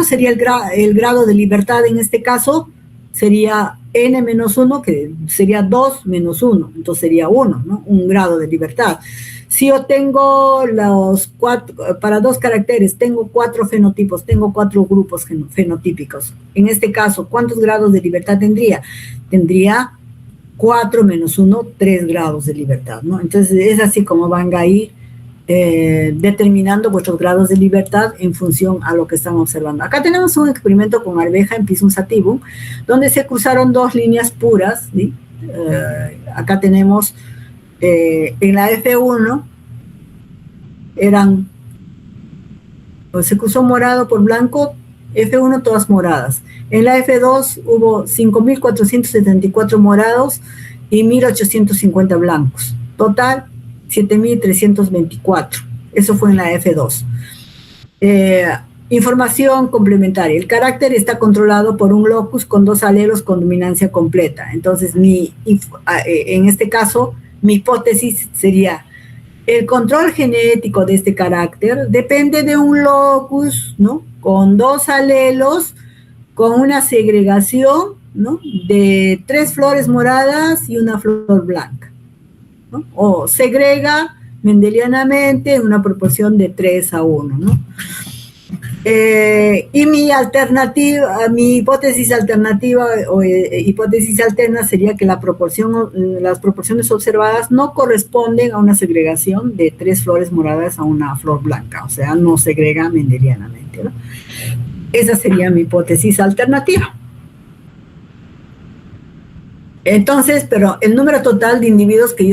sería el grado de libertad en este caso? Sería n menos 1, que sería 2 menos 1, entonces sería 1, ¿no? Un grado de libertad. Si yo tengo para dos caracteres, tengo 4 fenotipos, tengo 4 grupos fenotípicos. En este caso, ¿cuántos grados de libertad tendría? Tendría 4 menos 1, 3 grados de libertad, ¿no? Entonces es así como van a ir determinando vuestros grados de libertad en función a lo que están observando. Acá tenemos un experimento con arveja en Pisum sativum, donde se cruzaron dos líneas puras, ¿sí? Acá tenemos en la F1 se cruzó morado por blanco, F1 todas moradas. En la F2 hubo 5.474 morados y 1.850 blancos. Total, 7.324. Eso fue en la F2. Información complementaria. El carácter está controlado por un locus con 2 alelos con dominancia completa. Entonces, en este caso, mi hipótesis sería: el control genético de este carácter depende de un locus, ¿no?, con 2 alelos, con una segregación, ¿no?, de 3 flores moradas y una flor blanca, ¿no? O segrega mendelianamente en una proporción de 3:1, ¿no? Y mi hipótesis alternativa o hipótesis alterna sería que las proporciones observadas no corresponden a una segregación de 3 flores moradas a una flor blanca, o sea, no segrega mendelianamente, ¿no? Esa sería mi hipótesis alternativa. Entonces, pero el número total de individuos que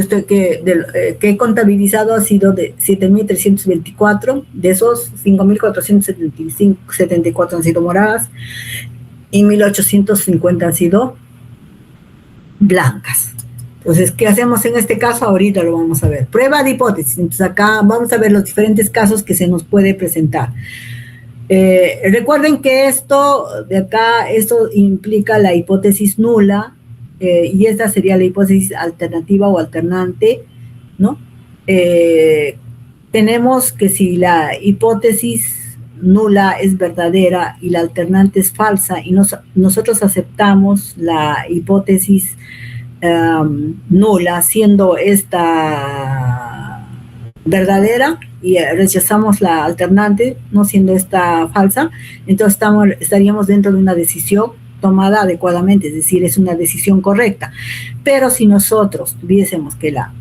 he contabilizado ha sido de 7.324, de esos 5.474 han sido moradas y 1.850 han sido blancas. Entonces, ¿qué hacemos en este caso? Ahorita lo vamos a ver. Prueba de hipótesis. Entonces, acá vamos a ver los diferentes casos que se nos puede presentar. Recuerden que esto implica la hipótesis nula, y esta sería la hipótesis alternativa o alternante, ¿no? Tenemos que si la hipótesis nula es verdadera y la alternante es falsa, y nosotros aceptamos la hipótesis nula, siendo esta verdadera, y rechazamos la alternante, no siendo esta falsa, entonces estaríamos dentro de una decisión tomada adecuadamente, es decir, es una decisión correcta. Pero si nosotros tuviésemos que la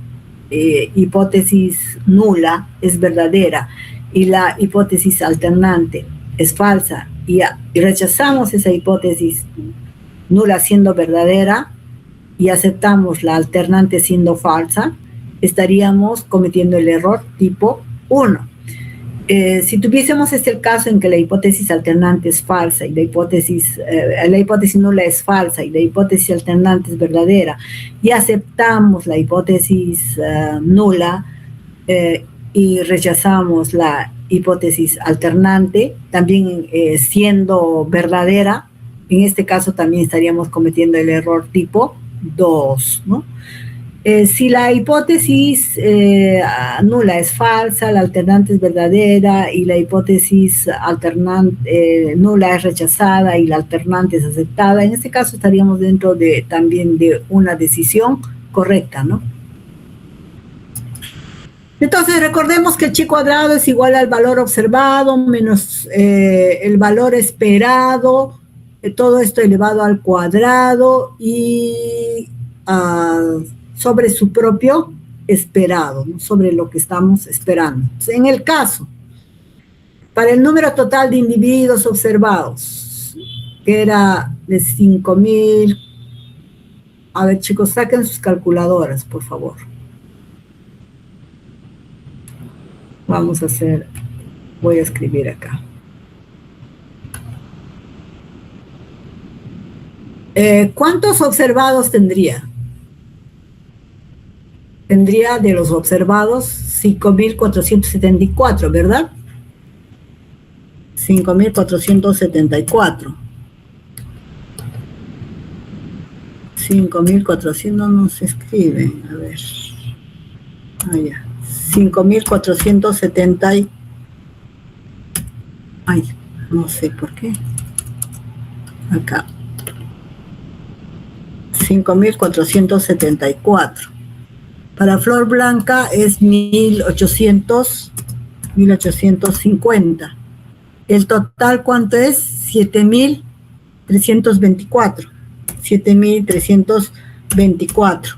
hipótesis nula es verdadera y la hipótesis alternante es falsa, y rechazamos esa hipótesis nula siendo verdadera y aceptamos la alternante siendo falsa, estaríamos cometiendo el error tipo 1. Si tuviésemos el caso en que la hipótesis alternante es falsa y la hipótesis nula es falsa y la hipótesis alternante es verdadera, y aceptamos la hipótesis nula y rechazamos la hipótesis alternante, también siendo verdadera, en este caso también estaríamos cometiendo el error tipo 2, ¿no? Si la hipótesis nula es falsa, la alternante es verdadera y la hipótesis nula es rechazada y la alternante es aceptada, en este caso estaríamos dentro también de una decisión correcta, ¿no? Entonces recordemos que el chi cuadrado es igual al valor observado menos el valor esperado, todo esto elevado al cuadrado y sobre su propio esperado, ¿no? Sobre lo que estamos esperando. En el caso, para el número total de individuos observados, que era de 5.000, a ver chicos, saquen sus calculadoras, por favor. Vamos a hacer, voy a escribir acá. ¿Cuántos observados tendría? Tendría de los observados 5.474, ¿verdad? 5.474. 5.400 no se escribe, a ver. Ah, ya. 5.470. Ay, no sé por qué. Acá. 5.474. Para flor blanca es 1.850. El total, ¿cuánto es? 7.324. 7.324.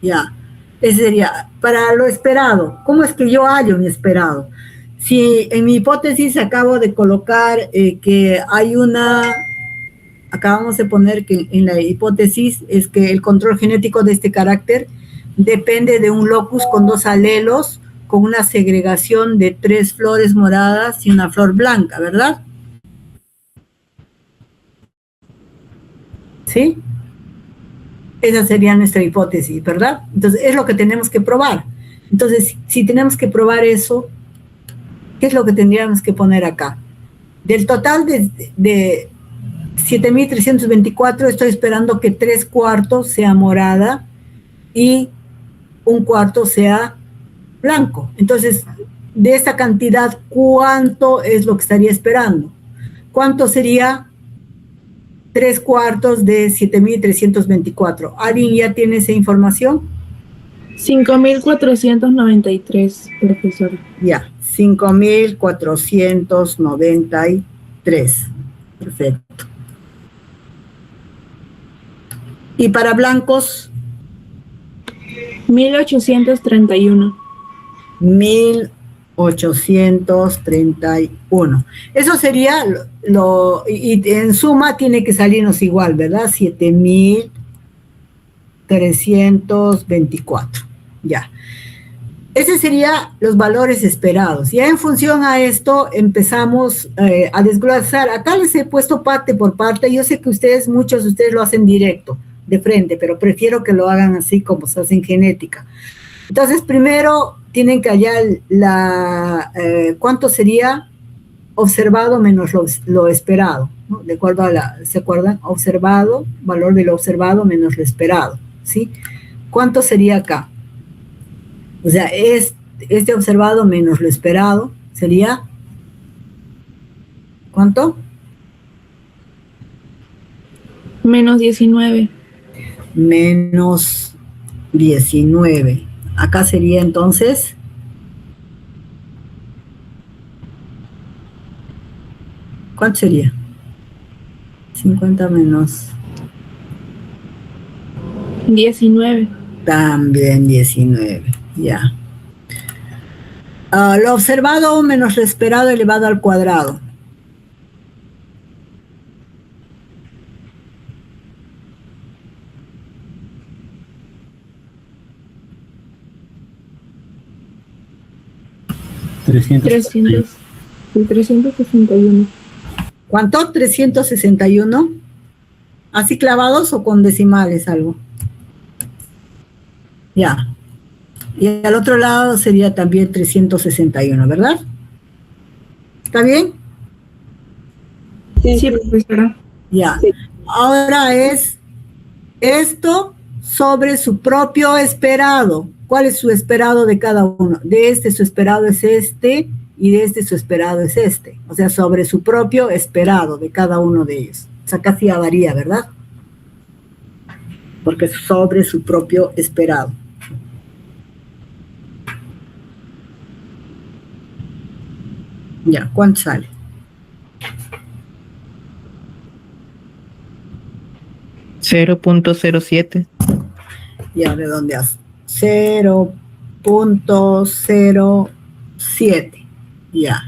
Ya. Ese sería, para lo esperado. ¿Cómo es que yo hallo mi esperado? Si en mi hipótesis acabo de colocar que hay acabamos de poner que en la hipótesis es que el control genético de este carácter depende de un locus con 2 alelos, con una segregación de 3 flores moradas y una flor blanca, ¿verdad? ¿Sí? Esa sería nuestra hipótesis, ¿verdad? Entonces, es lo que tenemos que probar. Entonces, si tenemos que probar eso, ¿qué es lo que tendríamos que poner acá? Del total de 7.324, estoy esperando que 3/4 sea morada y 1/4 sea blanco. Entonces, de esta cantidad, ¿cuánto es lo que estaría esperando? ¿Cuánto sería 3/4 de 7.324? ¿Alguien ya tiene esa información? 5.493, profesor. Ya, 5.493. Perfecto. ¿Y para blancos? 1.831. 1.831. Eso sería y en suma tiene que salirnos igual, ¿verdad? 7.324. Ya. Ese serían los valores esperados. Ya en función a esto empezamos a desglosar. Acá les he puesto parte por parte. Yo sé que muchos de ustedes lo hacen directo, de frente, pero prefiero que lo hagan así como se hace en genética. Entonces, primero tienen que hallar cuánto sería observado menos lo esperado, ¿no? De acuerdo a ¿se acuerdan? Observado, valor de lo observado menos lo esperado, ¿sí? ¿Cuánto sería acá? O sea, este observado menos lo esperado sería, ¿cuánto? Menos 19. menos 19. Acá sería entonces ¿cuánto sería? 50 menos 19. también 19, ya. Lo observado menos lo esperado elevado al cuadrado. Trescientos 361. ¿Cuánto? 361. ¿Así clavados o con decimales algo? Ya. Y al otro lado sería también 361, ¿verdad? ¿Está bien? Sí, profesora. Ya. Ahora es esto sobre su propio esperado. ¿Cuál es su esperado de cada uno? De este su esperado es este y de este su esperado es este. O sea, sobre su propio esperado de cada uno de ellos. O sea, casi ya varía, ¿verdad? Porque es sobre su propio esperado. Ya, ¿cuánto sale? 0.07. Ya redondeas. 0.07. Ya.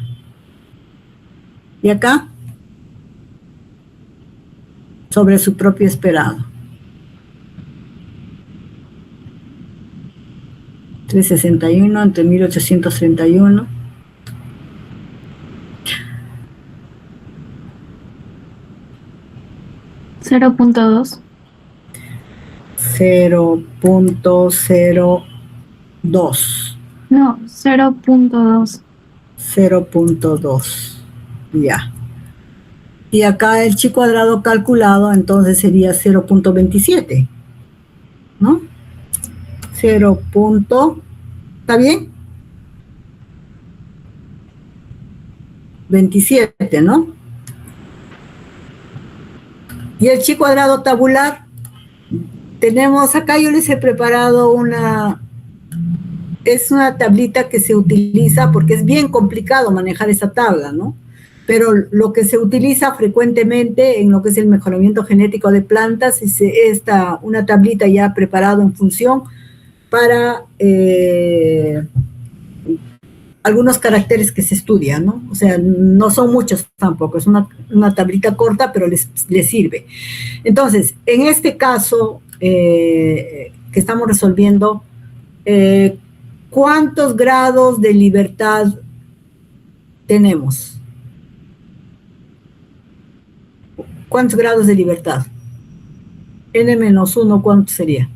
¿Y acá? Sobre su propio esperado. 361 entre 1831. 0.2. 0.02. No, 0.2. 0.2. Ya. Y acá el chi cuadrado calculado, entonces sería 0.27. ¿No? 0. ¿Está bien? 27, ¿no? Y el chi cuadrado tabular, tenemos acá, yo les he preparado es una tablita que se utiliza porque es bien complicado manejar esa tabla, ¿no? Pero lo que se utiliza frecuentemente en lo que es el mejoramiento genético de plantas es una tablita ya preparada en función para algunos caracteres que se estudian, ¿no? O sea, no son muchos tampoco, es una tablita corta, pero les sirve. Entonces, en este caso que estamos resolviendo, ¿cuántos grados de libertad tenemos? ¿Cuántos grados de libertad? N-1, ¿cuánto sería?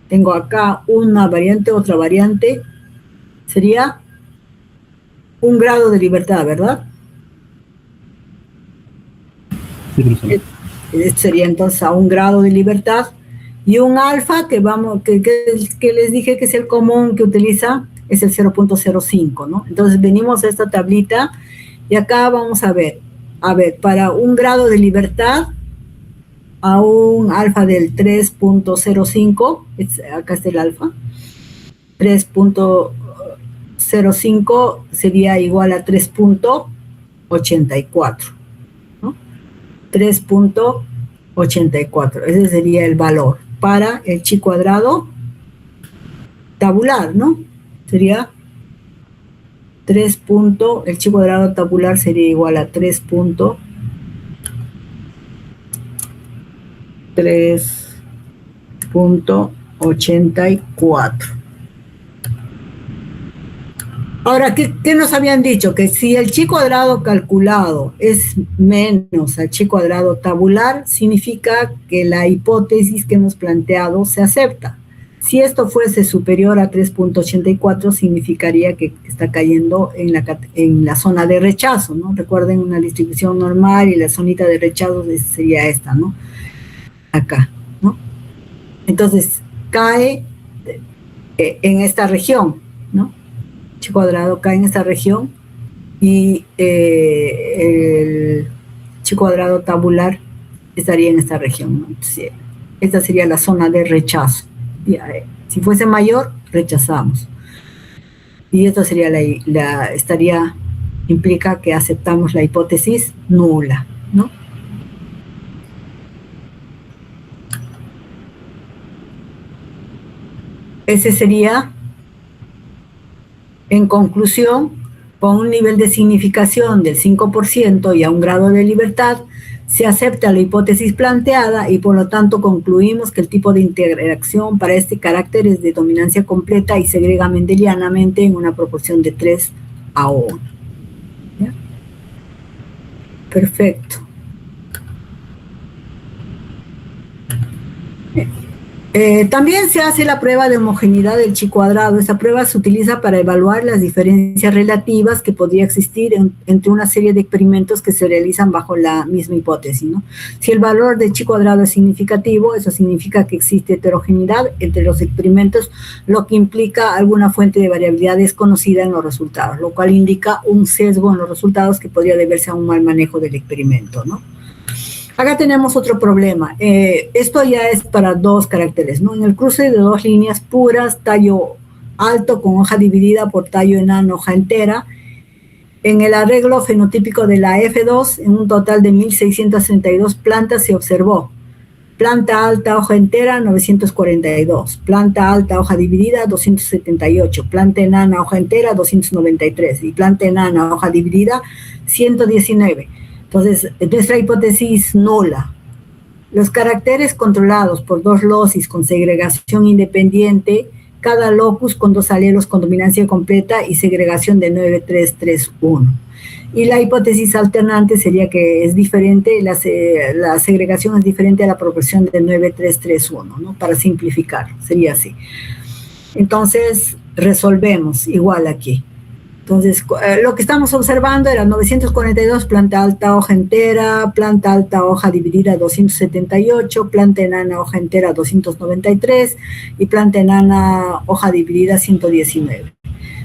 Tengo acá una variante, otra variante. Sería 1 grado de libertad, ¿verdad? Sí, profesor. Sería entonces a 1 grado de libertad. Y un alfa, que les dije que es el común que utiliza, es el 0.05, ¿no? Entonces venimos a esta tablita y acá vamos a ver, para 1 grado de libertad, a un alfa del 3.05, acá está el alfa, 3.05 sería igual a 3.84, ¿no? 3.84, ese sería el valor para el chi cuadrado tabular, ¿no? Sería el chi cuadrado tabular sería igual a 3.84. Ahora, ¿qué nos habían dicho? Que si el chi cuadrado calculado es menos al chi cuadrado tabular, significa que la hipótesis que hemos planteado se acepta. Si esto fuese superior a 3.84, significaría que está cayendo en la zona de rechazo, ¿no? Recuerden una distribución normal y la zonita de rechazo sería esta, ¿no? Acá, ¿no? Entonces, cae en esta región, ¿no? Chi cuadrado cae en esta región y el chi cuadrado tabular estaría en esta región, ¿no? Entonces, Esta sería la zona de rechazo. Si fuese mayor, rechazamos. Y esto sería implica que aceptamos la hipótesis nula, ¿no? Ese sería, en conclusión, con un nivel de significación del 5% y a un grado de libertad, se acepta la hipótesis planteada y por lo tanto concluimos que el tipo de interacción para este carácter es de dominancia completa y segrega mendelianamente en una proporción de 3:1. ¿Ya? Perfecto. También se hace la prueba de homogeneidad del chi cuadrado. Esta prueba se utiliza para evaluar las diferencias relativas que podría existir entre una serie de experimentos que se realizan bajo la misma hipótesis, ¿no? Si el valor del chi cuadrado es significativo, eso significa que existe heterogeneidad entre los experimentos, lo que implica alguna fuente de variabilidad desconocida en los resultados, lo cual indica un sesgo en los resultados que podría deberse a un mal manejo del experimento, ¿no? Acá tenemos otro problema. Esto ya es para dos caracteres, ¿no? En el cruce de dos líneas puras, tallo alto con hoja dividida por tallo enano, hoja entera. En el arreglo fenotípico de la F2, en un total de 1.632 plantas se observó planta alta, hoja entera, 942, planta alta, hoja dividida, 278, planta enana, hoja entera, 293 y planta enana, hoja dividida, 119. Entonces, nuestra hipótesis nula. Los caracteres controlados por dos locis con segregación independiente, cada locus con dos alelos con dominancia completa y segregación de 9,3,3,1. Y la hipótesis alternante sería que es diferente, la segregación es diferente a la proporción de 9,3,3,1, ¿no? Para simplificar, sería así. Entonces, resolvemos igual aquí. Entonces, lo que estamos observando era 942, planta alta, hoja entera, planta alta, hoja dividida, 278, planta enana, hoja entera, 293 y planta enana, hoja dividida, 119.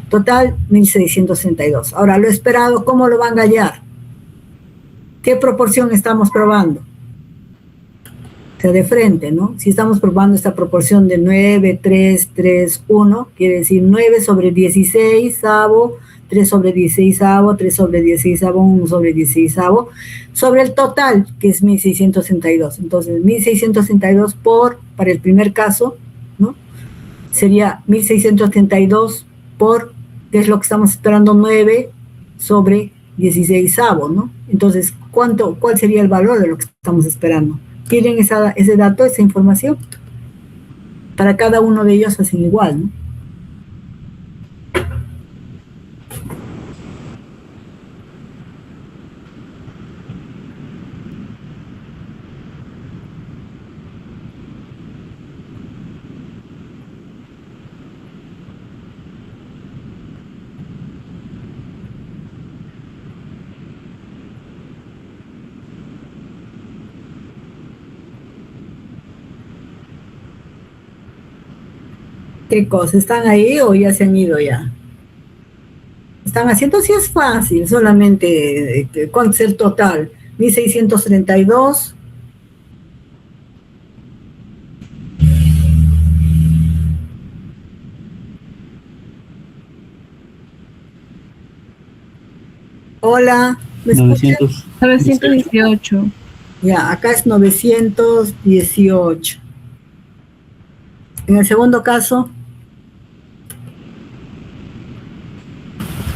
Total, 1.632. Ahora, lo esperado, ¿cómo lo van a hallar? ¿Qué proporción estamos probando? O sea, de frente, ¿no? Si estamos probando esta proporción de 9, 3, 3, 1, quiere decir 9 sobre 16, 3 sobre 16, 3 sobre 16, 1 sobre 16, sobre el total, que es 1.662. Entonces, 1.662 para el primer caso, ¿no? Sería 1.632 que es lo que estamos esperando, 9 sobre 16, ¿no? Entonces, ¿cuál sería el valor de lo que estamos esperando? ¿Tienen ese dato, esa información? Para cada uno de ellos hacen igual, ¿no? ¿Qué cosa? ¿Están ahí o ya se han ido ya? ¿Están haciendo? Sí, es fácil, solamente, ¿cuánto es el total? 1.632. Hola, ¿me escuchan? 918. Ya, acá es 918. En el segundo caso,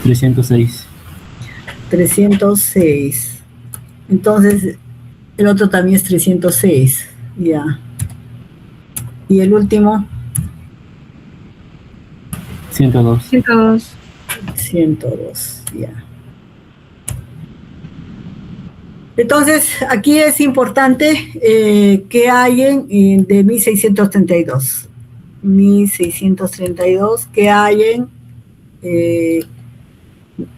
306. 306. Entonces, el otro también es 306. Ya. Y el último, 102. 102. 102. Ya. Entonces, aquí es importante que hay de 1.632. 1.632 que hay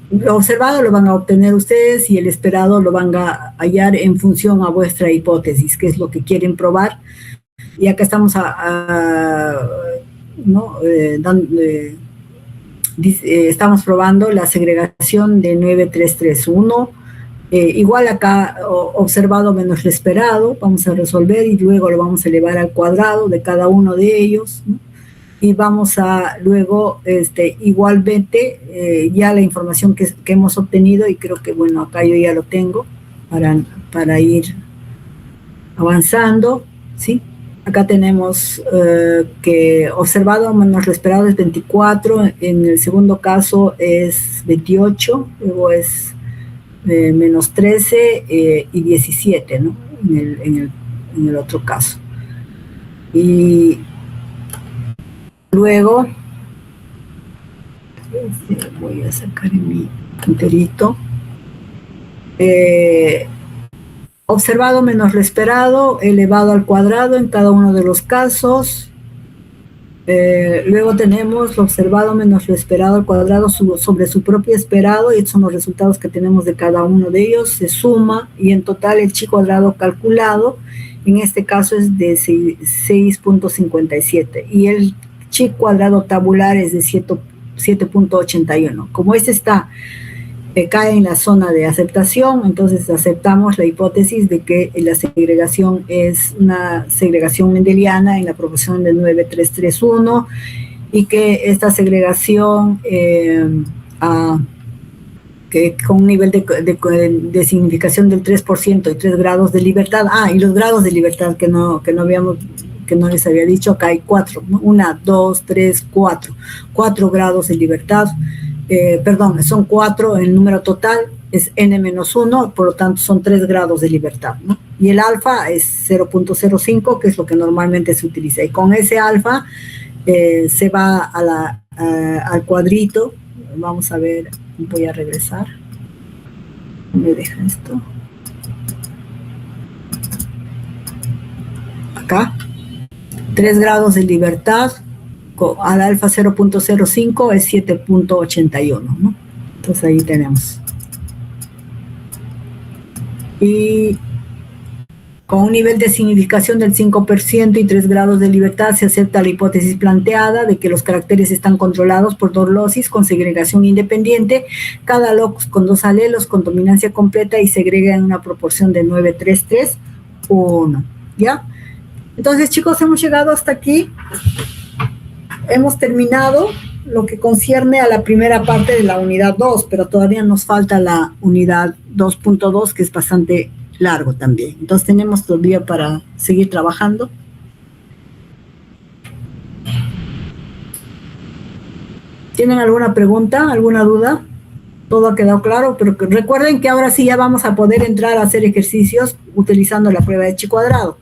lo observado lo van a obtener ustedes y el esperado lo van a hallar en función a vuestra hipótesis, que es lo que quieren probar. Y acá estamos estamos probando la segregación de 9,3,3,1 Igual acá observado menos lo esperado, vamos a resolver y luego lo vamos a elevar al cuadrado de cada uno de ellos, ¿no? Y vamos a luego igualmente ya la información que hemos obtenido, y creo que bueno, acá yo ya lo tengo para ir avanzando, ¿sí? Acá tenemos que observado menos lo esperado es 24, en el segundo caso es 28, luego es menos 13 y 17, ¿no? En el otro caso. Y luego, voy a sacar en mi punterito, observado menos lo esperado, elevado al cuadrado en cada uno de los casos. Luego tenemos lo observado menos lo esperado al cuadrado sobre su propio esperado, y estos son los resultados que tenemos de cada uno de ellos, se suma, y en total el chi cuadrado calculado, en este caso es de 6.57, y el chi cuadrado tabular es de 7.81. Como este cae en la zona de aceptación, entonces aceptamos la hipótesis de que la segregación es una segregación mendeliana en la proporción de 9,331, y que esta segregación que con un nivel de significación del 3% y 3 grados de libertad, y los grados de libertad que no les había dicho, acá hay 4, ¿no? 1, 2, 3, 4 grados de libertad. Perdón, son 4, el número total es n-1, por lo tanto son 3 grados de libertad, ¿no? Y el alfa es 0.05, que es lo que normalmente se utiliza, y con ese alfa se va al cuadrito. Vamos a ver, voy a regresar, me deja esto acá, 3 grados de libertad al alfa 0.05 es 7.81, ¿no? Entonces ahí tenemos. Y con un nivel de significación del 5% y 3 grados de libertad se acepta la hipótesis planteada de que los caracteres están controlados por dos locis con segregación independiente, cada locus con 2 alelos con dominancia completa y segrega en una proporción de 9,331, ¿ya? Entonces, chicos, hemos llegado hasta aquí. Hemos terminado lo que concierne a la primera parte de la unidad 2, pero todavía nos falta la unidad 2.2, que es bastante largo también. Entonces tenemos todavía para seguir trabajando. ¿Tienen alguna pregunta, alguna duda? Todo ha quedado claro, pero recuerden que ahora sí ya vamos a poder entrar a hacer ejercicios utilizando la prueba de chi cuadrado.